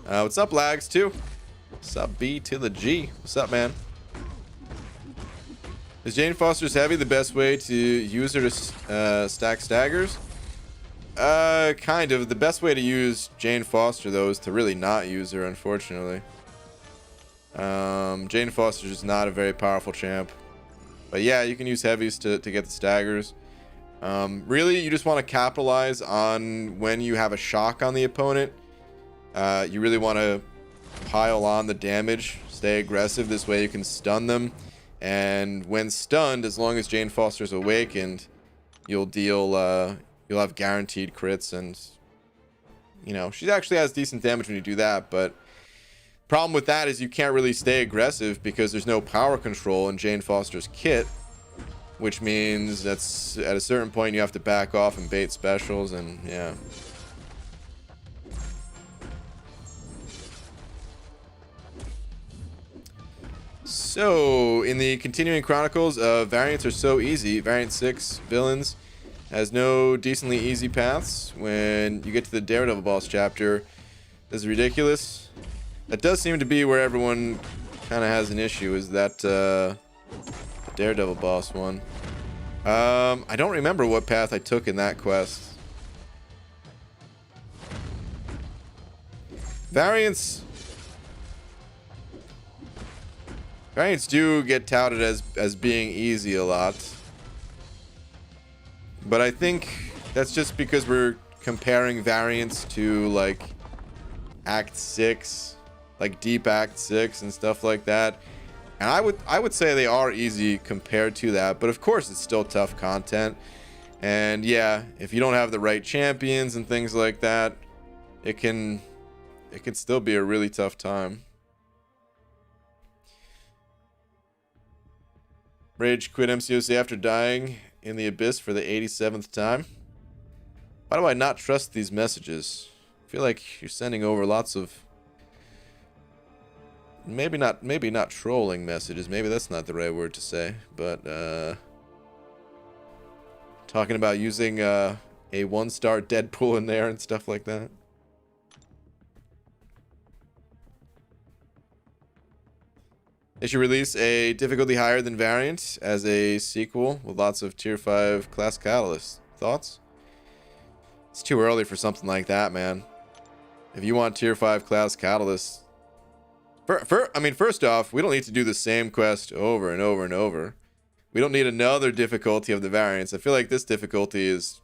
What's up, Lags, too? What's up, B to the G? What's up, man? Is Jane Foster's Heavy the best way to use her to stack staggers? Kind of. The best way to use Jane Foster, though, is to really not use her, unfortunately. Jane Foster's just not a very powerful champ. But yeah, you can use heavies to get the staggers. Really, you just want to capitalize on when you have a shock on the opponent. You really want to pile on the damage, stay aggressive. This way you can stun them. And when stunned, as long as Jane Foster's awakened, you'll have guaranteed crits, and you know, she actually has decent damage when you do that. But problem with that is you can't really stay aggressive because there's no power control in Jane Foster's kit, which means that's at a certain point you have to back off and bait specials, and yeah. So, in the continuing chronicles, variants are so easy. Variant 6, villains, has no decently easy paths. When you get to the Daredevil boss chapter, this is ridiculous. That does seem to be where everyone kind of has an issue is that Daredevil boss one. I don't remember what path I took in that quest. Variants do get touted as being easy a lot. But I think that's just because we're comparing variants to like Act 6, like Deep Act 6 and stuff like that. And I would say they are easy compared to that, but of course it's still tough content. And yeah, if you don't have the right champions and things like that, it can still be a really tough time. Rage quit MCOC after dying in the abyss for the 87th time. Why do I not trust these messages? I feel like you're sending over lots of maybe not trolling messages. Maybe that's not the right word to say, but talking about using a 1-star Deadpool in there and stuff like that. They should release a difficulty higher than Variant as a sequel with lots of tier 5 class catalysts. Thoughts? It's too early for something like that, man. If you want tier 5 class catalysts, I mean, first off, we don't need to do the same quest over and over and over. We don't need another difficulty of the variants. I feel like this difficulty is,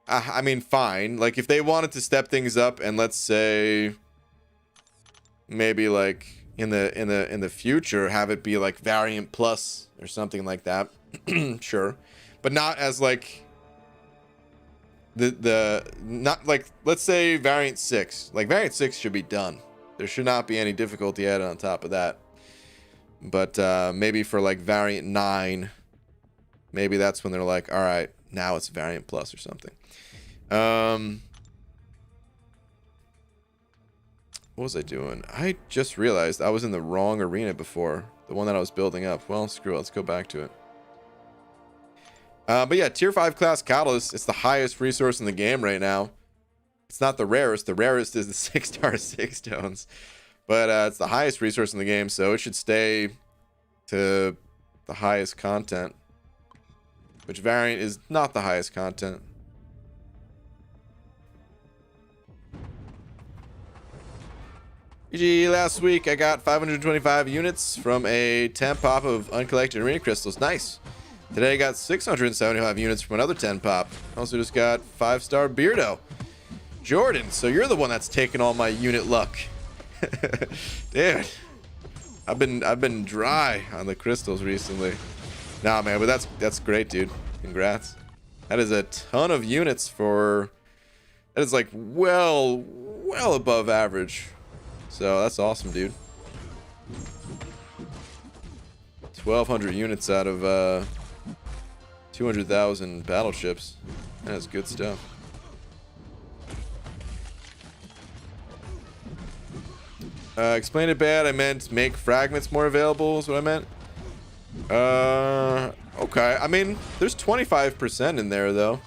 I mean, fine. Like, if they wanted to step things up and let's say maybe like in the future have it be like Variant Plus or something like that, sure, but not as like not like, let's say Variant 6. Like, Variant 6 should be done. There should not be any difficulty added on top of that. But maybe for like Variant 9, maybe that's when they're like, all right, now it's Variant Plus or something. What was I doing? I just realized I was in the wrong arena before. The one that I was building up. Well, screw it. Let's go back to it. But yeah, tier 5 class catalyst. It's the highest resource in the game right now. It's not the rarest. The rarest is the 6-star 6 stones. But it's the highest resource in the game, so it should stay to the highest content. Which Variant is not the highest content. GG, last week I got 525 units from a 10 pop of uncollected arena crystals. Nice. Today I got 675 units from another 10 pop. Also just got 5-star Beardo. Jordan, so you're the one that's taking all my unit luck. Dude, I've been dry on the crystals recently. Nah, man, but that's great, dude. Congrats. That is a ton of units for. That is like well above average. So that's awesome, dude. 1,200 units out of 200,000 battleships. That's good stuff. Explain it bad. I meant make fragments more available is what I meant. Okay. I mean, there's 25% in there though.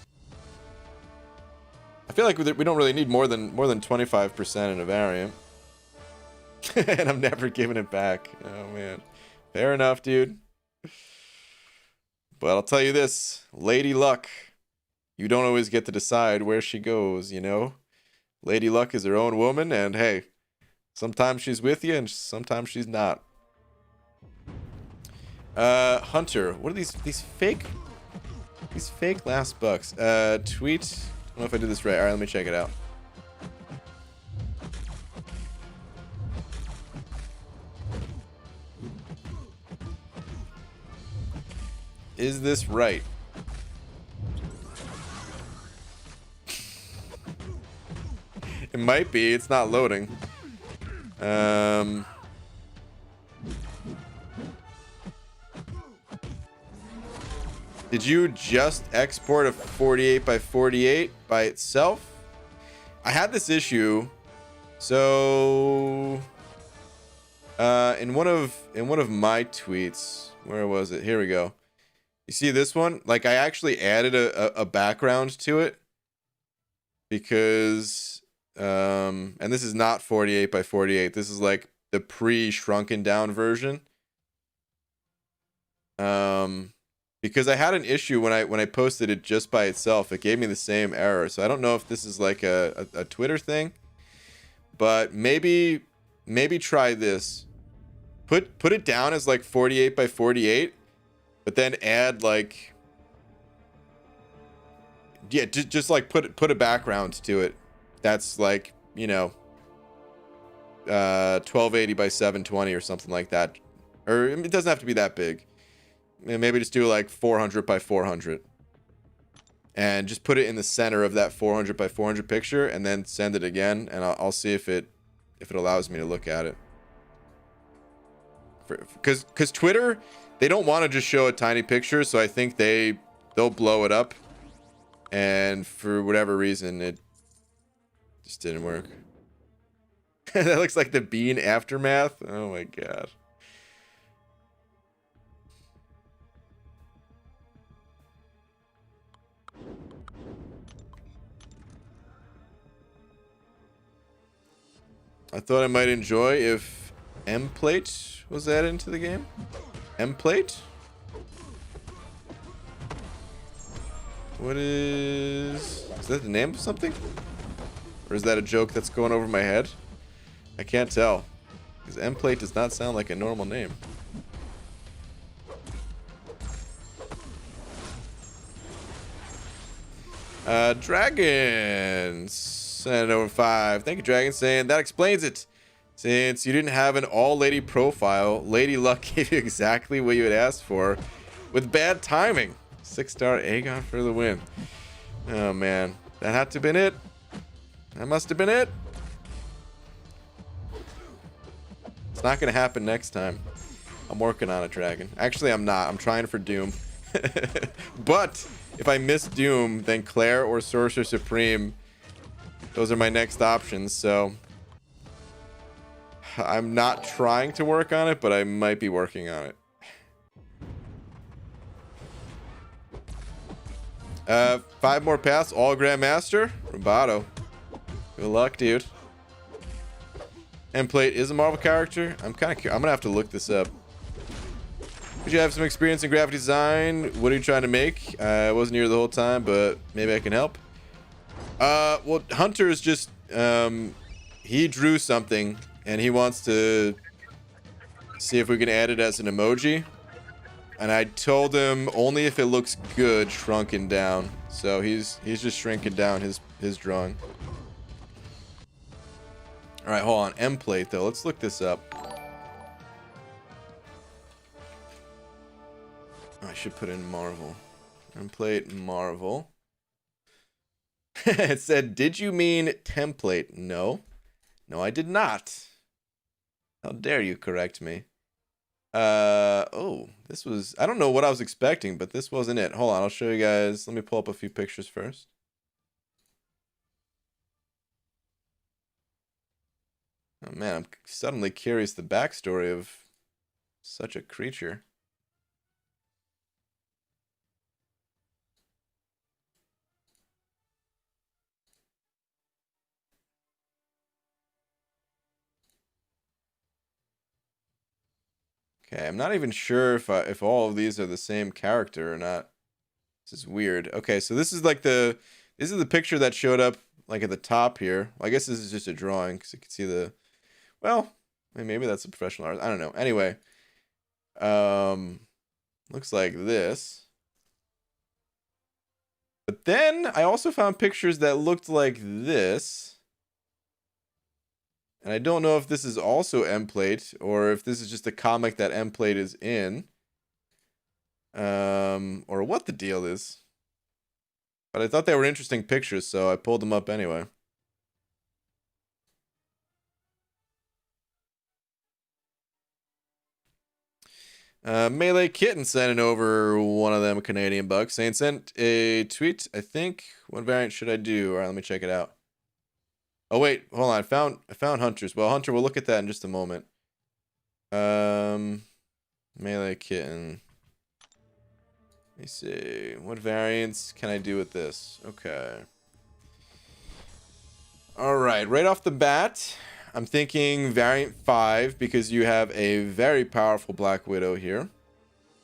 I feel like we don't really need more than 25% in a variant. And I'm never giving it back. Oh man. Fair enough, dude. But I'll tell you this, Lady Luck, you don't always get to decide where she goes, you know? Lady Luck is her own woman, and hey, sometimes she's with you and sometimes she's not. Hunter, what are these fake last bucks? Tweet. I don't know if I did this right. All right, let me check it out. Is this right? It might be. It's not loading. Did you just export a 48 by 48 by itself? I had this issue. So in one of my tweets, where was it? Here we go. You see this one? Like, I actually added a background to it because and this is not 48 by 48. This is like the pre-shrunken down version. Because I had an issue when I posted it just by itself. It gave me the same error. So I don't know if this is like a Twitter thing, but maybe try this. Put it down as like 48 by 48, but then add like, yeah, just like put a background to it. That's like, you know, 1280 by 720 or something like that. Or it doesn't have to be that big. Maybe just do like 400 by 400. And just put it in the center of that 400 by 400 picture, and then send it again, and I'll see if it allows me to look at it. Because Twitter, they don't want to just show a tiny picture, so I think they'll blow it up. And for whatever reason, it just didn't work. That looks like the Bean Aftermath. Oh my god. I thought I might enjoy if Emplate was added into the game. Emplate? What is that the name of something? Or is that a joke that's going over my head? I can't tell. Because Emplate does not sound like a normal name. Dragons. Send over 5. Thank you, Dragon, saying that explains it. Since you didn't have an all-lady profile, Lady Luck gave you exactly what you had asked for with bad timing. 6-star Aegon for the win. Oh, man. That had to have been it. That must have been it. It's not going to happen next time. I'm working on it, Dragon. Actually, I'm not. I'm trying for Doom. But if I miss Doom, then Claire or Sorcerer Supreme, those are my next options. So I'm not trying to work on it, but I might be working on it. 5 more paths, all Grandmaster. Roboto. Good luck, dude. Emplate is a Marvel character. I'm kind of curious. I'm gonna have to look this up. Did you have some experience in graphic design? What are you trying to make? I wasn't here the whole time, but maybe I can help. Well, Hunter is just he drew something and he wants to see if we can add it as an emoji. And I told him only if it looks good, shrunken down. So he's just shrinking down his drawing. All right, hold on. Emplate though. Let's look this up. I should put in Marvel. Emplate Marvel. It said, "Did you mean template?" No. No, I did not. How dare you correct me? Oh, this was, I don't know what I was expecting, but this wasn't it. Hold on, I'll show you guys. Let me pull up a few pictures first. Oh man, I'm suddenly curious the backstory of such a creature. Okay, I'm not even sure if all of these are the same character or not. This is weird. Okay, so this is like this is the picture that showed up like at the top here. Well, I guess this is just a drawing because you can see the, well, maybe that's a professional artist. I don't know. Anyway, looks like this. But then I also found pictures that looked like this. And I don't know if this is also Emplate or if this is just a comic that Emplate is in. Or what the deal is. But I thought they were interesting pictures, so I pulled them up anyway. Melee Kitten sending over one of them Canadian bucks, saying sent a tweet. I think, what variant should I do? All right, let me check it out. Oh wait, hold on. I found Hunters. Well, Hunter, we'll look at that in just a moment. Melee Kitten. Let me see. What variants can I do with this? Okay. All right, right off the bat, I'm thinking variant 5 because you have a very powerful Black Widow here.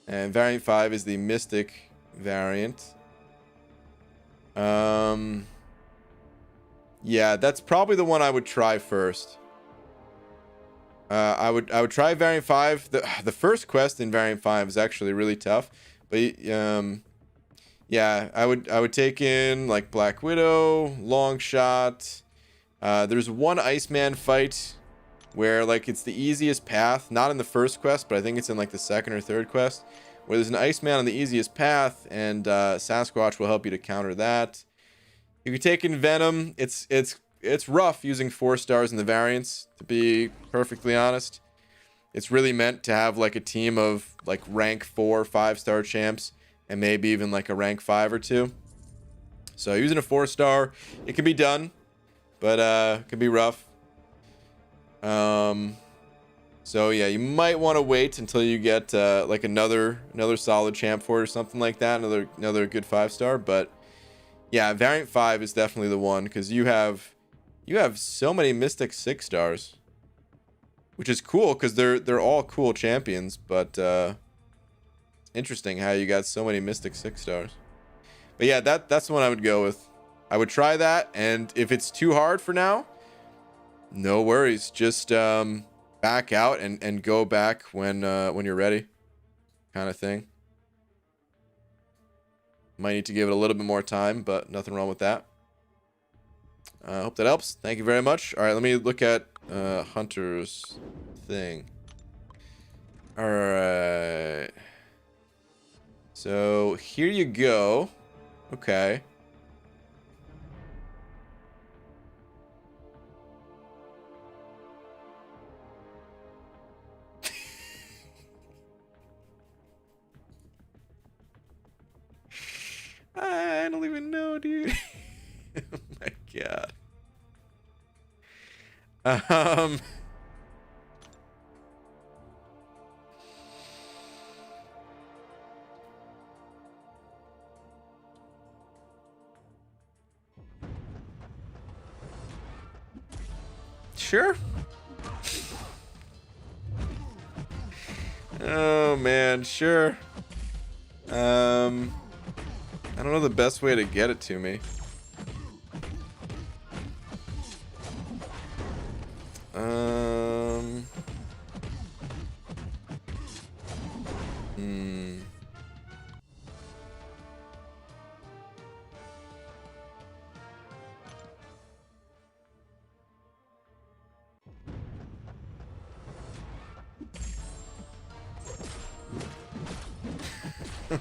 And variant 5 is the Mystic variant. Yeah, that's probably the one I would try first. I would try variant 5. The first quest in variant 5 is actually really tough, but yeah, I would take in like Black Widow, Long Shot. There's one Iceman fight where like it's the easiest path, not in the first quest, but I think it's in like the second or third quest, where there's an Iceman on the easiest path, and Sasquatch will help you to counter that. You can take in Venom. It's rough using 4 stars in the variants, to be perfectly honest. It's really meant to have like a team of like rank 4, 5-star champs, and maybe even like a rank 5 or 2. So using a 4-star, it can be done, but it can be rough. So yeah, you might want to wait until you get like another solid champ for it or something like that, another good 5-star. But yeah, variant 5 is definitely the one, because you have so many Mystic 6-stars, which is cool because they're all cool champions. But interesting how you got so many Mystic 6-stars. But yeah, that's the one I would go with. I would try that, and if it's too hard for now, no worries. Just back out and go back when you're ready, kind of thing. Might need to give it a little bit more time, but nothing wrong with that. I hope that helps. Thank you very much. All right, let me look at Hunter's thing. All right. So here you go. Okay. I don't even know, dude. Oh my god. Sure. Oh man, sure. I don't know the best way to get it to me.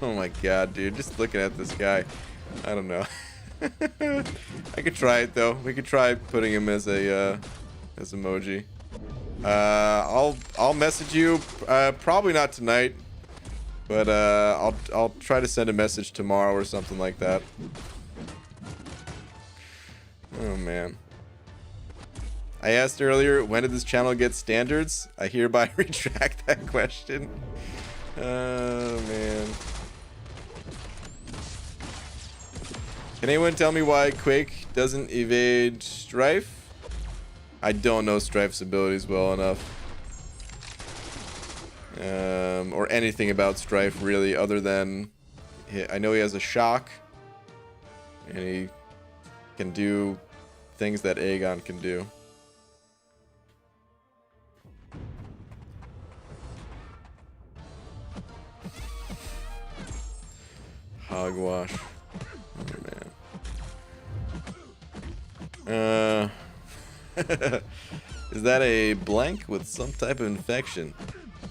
Oh my god, dude. Just looking at this guy. I don't know. I could try it though. We could try putting him as a as emoji. I'll message you probably not tonight, but I'll try to send a message tomorrow or something like that. Oh man. I asked earlier, when did this channel get standards? I hereby retract that question. Oh man. Can anyone tell me why Quake doesn't evade Strife? I don't know Strife's abilities well enough. Or anything about Strife really, other than I know he has a shock, and he can do things that Aegon can do. Hogwash. Oh, man. Is that a blank with some type of infection?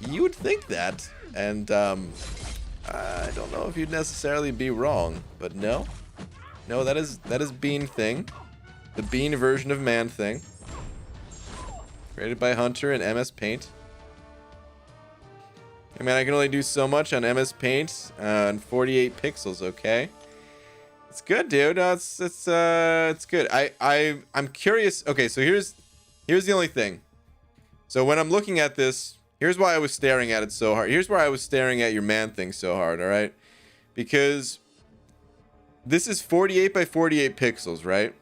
You would think that, and I don't know if you'd necessarily be wrong, but no, that is Bean Thing, the Bean version of Man Thing, created by Hunter and MS Paint. I mean, I can only do so much on MS Paint and 48 pixels. Okay. It's good, dude. No, it's good. I'm curious. Okay, so here's the only thing. So when I'm looking at this, here's why I was staring at it so hard. Here's where I was staring at your Man Thing so hard, all right? Because this is 48 by 48 pixels, right?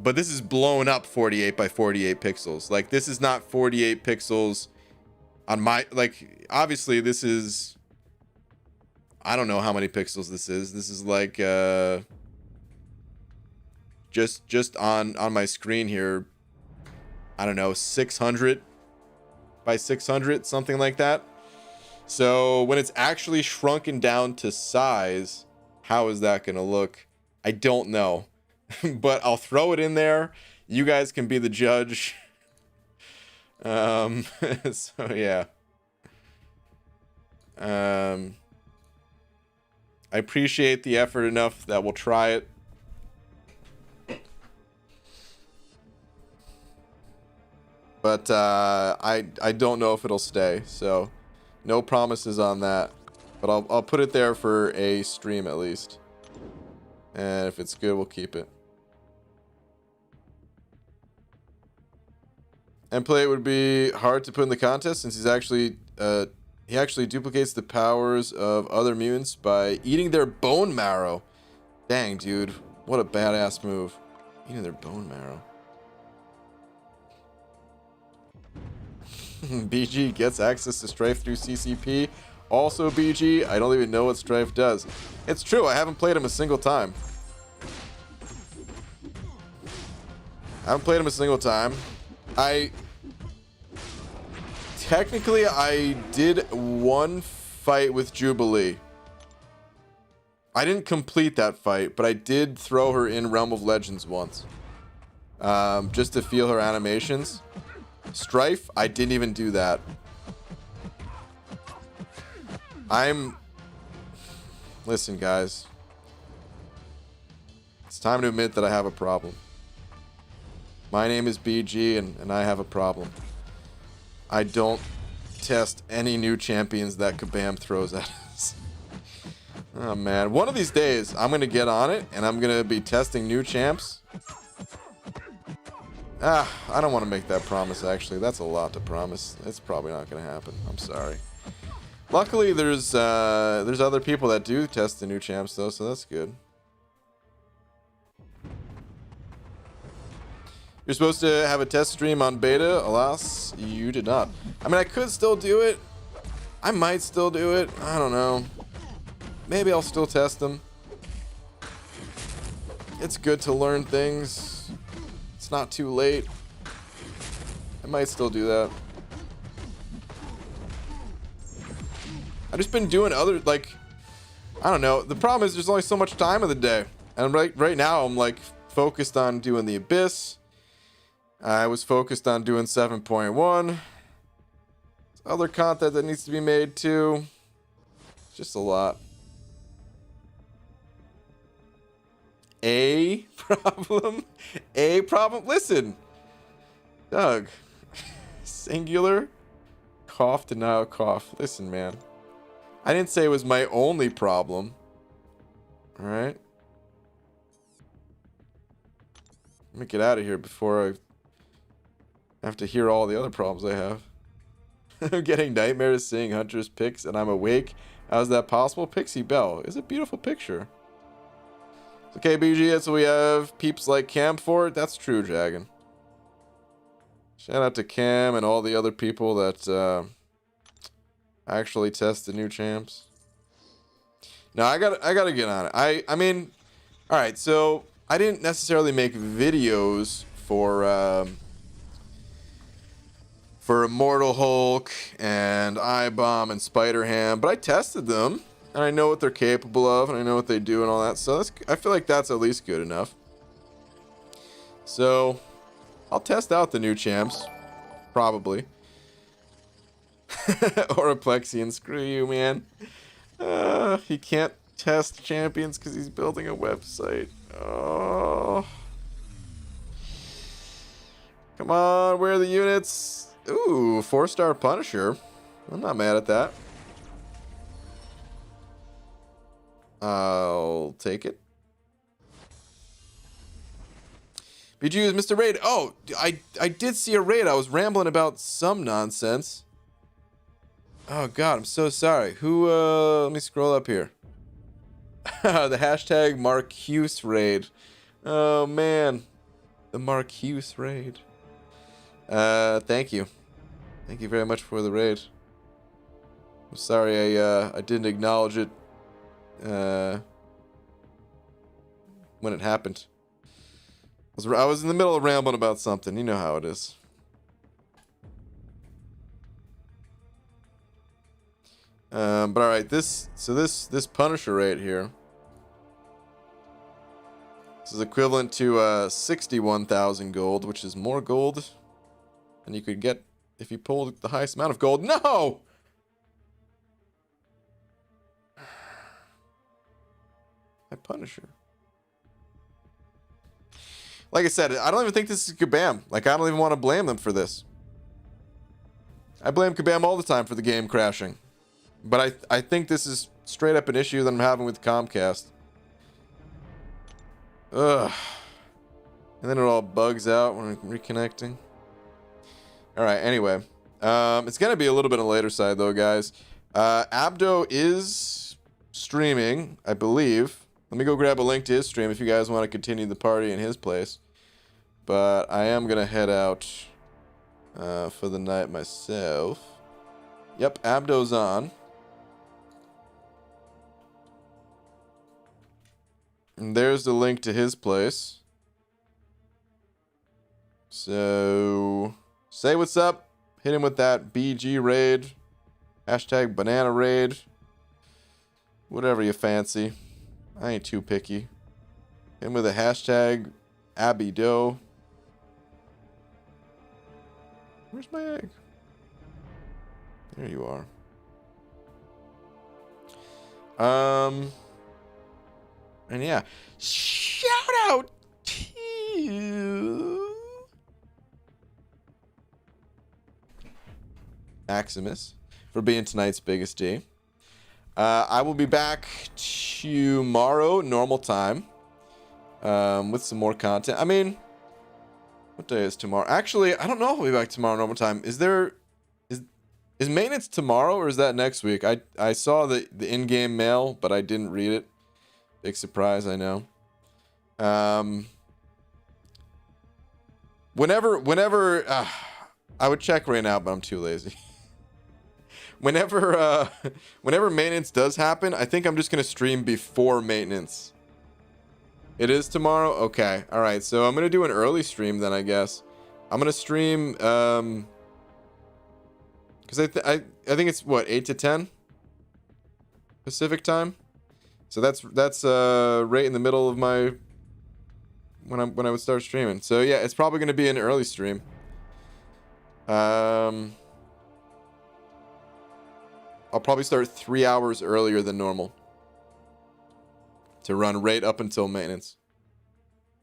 but this is blown up 48 by 48 pixels. Like, this is not 48 pixels on my, like, obviously this is, I don't know how many pixels this is. This is like just on my screen here, I don't know, 600 by 600, something like that. So when it's actually shrunken down to size, how is that gonna look? I don't know. But I'll throw it in there. You guys can be the judge. So yeah. I appreciate the effort enough that we'll try it. But I don't know if it'll stay, so no promises on that. But I'll put it there for a stream at least. And if it's good, we'll keep it. Endplate would be hard to put in the contest since he actually duplicates the powers of other mutants by eating their bone marrow. Dang, dude, what a badass move. Eating their bone marrow. BG gets access to Strife through CCP. Also, BG, I don't even know what Strife does. It's true, I haven't played him a single time. Technically, I did one fight with Jubilee. I didn't complete that fight, but I did throw her in Realm of Legends once. Just to feel her animations. Strife, I didn't even do that. Listen, guys. It's time to admit that I have a problem. My name is BG, and I have a problem. I don't test any new champions that Kabam throws at us. Oh, man. One of these days, I'm going to get on it, and I'm going to be testing new champs. I don't want to make that promise, actually. That's a lot to promise. It's probably not going to happen. I'm sorry. Luckily, there's other people that do test the new champs, though, so that's good. You're supposed to have a test stream on beta. Alas, you did not. I mean, I could still do it. I might still do it. I don't know. Maybe I'll still test them. It's good to learn things. It's not too late. I might still do that. I've just been doing other, like, I don't know. The problem is there's only so much time of the day. And right now I'm like focused on doing the Abyss. I was focused on doing 7.1. There's other content that needs to be made too. It's just a lot. A problem? A problem? Listen, Doug. Singular. Cough, denial, cough. Listen, man. I didn't say it was my only problem. Alright. Let me get out of here before I have to hear all the other problems I have. I'm getting nightmares seeing Hunter's pics and I'm awake. How's that possible? Pixie Belle is a beautiful picture. Okay, BG, that's what we have peeps like Cam for it. That's true, Dragon. Shout out to Cam and all the other people that actually test the new champs. No, I gotta get on it. I mean, all right. So I didn't necessarily make videos for Immortal Hulk and iBomb and Spider-Ham, but I tested them and I know what they're capable of and I know what they do and all that. So I feel like that's at least good enough. So I'll test out the new champs, probably. Or a Plexian, screw you, man. He can't test champions because he's building a website. Oh. Come on, where are the units? Ooh, 4-star Punisher. I'm not mad at that. I'll take it. BG is Mr. Raid. Oh, I did see a raid. I was rambling about some nonsense. Oh god, I'm so sorry. Who let me scroll up here. The hashtag Marcuse raid. Oh man. The Marcuse raid. Thank you. Thank you very much for the raid. I'm sorry I didn't acknowledge it when it happened. I was in the middle of rambling about something. You know how it is. But all right, this Punisher right here. This is equivalent to 61,000 gold, which is more gold than you could get if you pulled the highest amount of gold. No! My Punisher. Like I said, I don't even think this is Kabam. Like, I don't even want to blame them for this. I blame Kabam all the time for the game crashing. But I think this is straight up an issue that I'm having with Comcast. Ugh. And then it all bugs out when I'm reconnecting. Alright, anyway. It's going to be a little bit on the later side, though, guys. Abdo is streaming, I believe. Let me go grab a link to his stream if you guys want to continue the party in his place. But I am going to head out for the night myself. Yep, Abdo's on. And there's the link to his place. So, say what's up. Hit him with that BG raid. Hashtag banana raid. Whatever you fancy. I ain't too picky. Hit him with a hashtag Abdo. Where's my egg? There you are. And yeah, shout out to Maximus for being tonight's biggest D. I will be back tomorrow, normal time, with some more content. I mean, what day is tomorrow? Actually, I don't know if I'll be back tomorrow, normal time. Is maintenance tomorrow or is that next week? I saw the in-game mail, but I didn't read it. Big surprise, I know. Whenever I would check right now, but I'm too lazy. Whenever maintenance does happen, I think I'm just gonna stream before maintenance. It is tomorrow? Okay. All right. So I'm gonna do an early stream then, I guess. I'm gonna stream because I think it's what, 8 to 10 Pacific time. So that's right in the middle of my when I would start streaming. So yeah, it's probably gonna be an early stream. I'll probably start 3 hours earlier than normal to run right up until maintenance.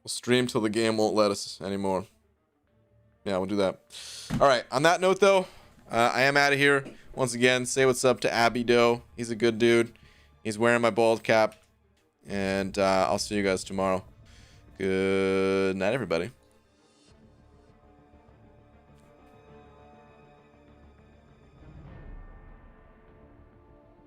We'll stream till the game won't let us anymore. Yeah, we'll do that. All right. On that note, though, I am out of here. Once again, say what's up to Abdo. He's a good dude. He's wearing my bald cap. And I'll see you guys tomorrow. Good night, everybody.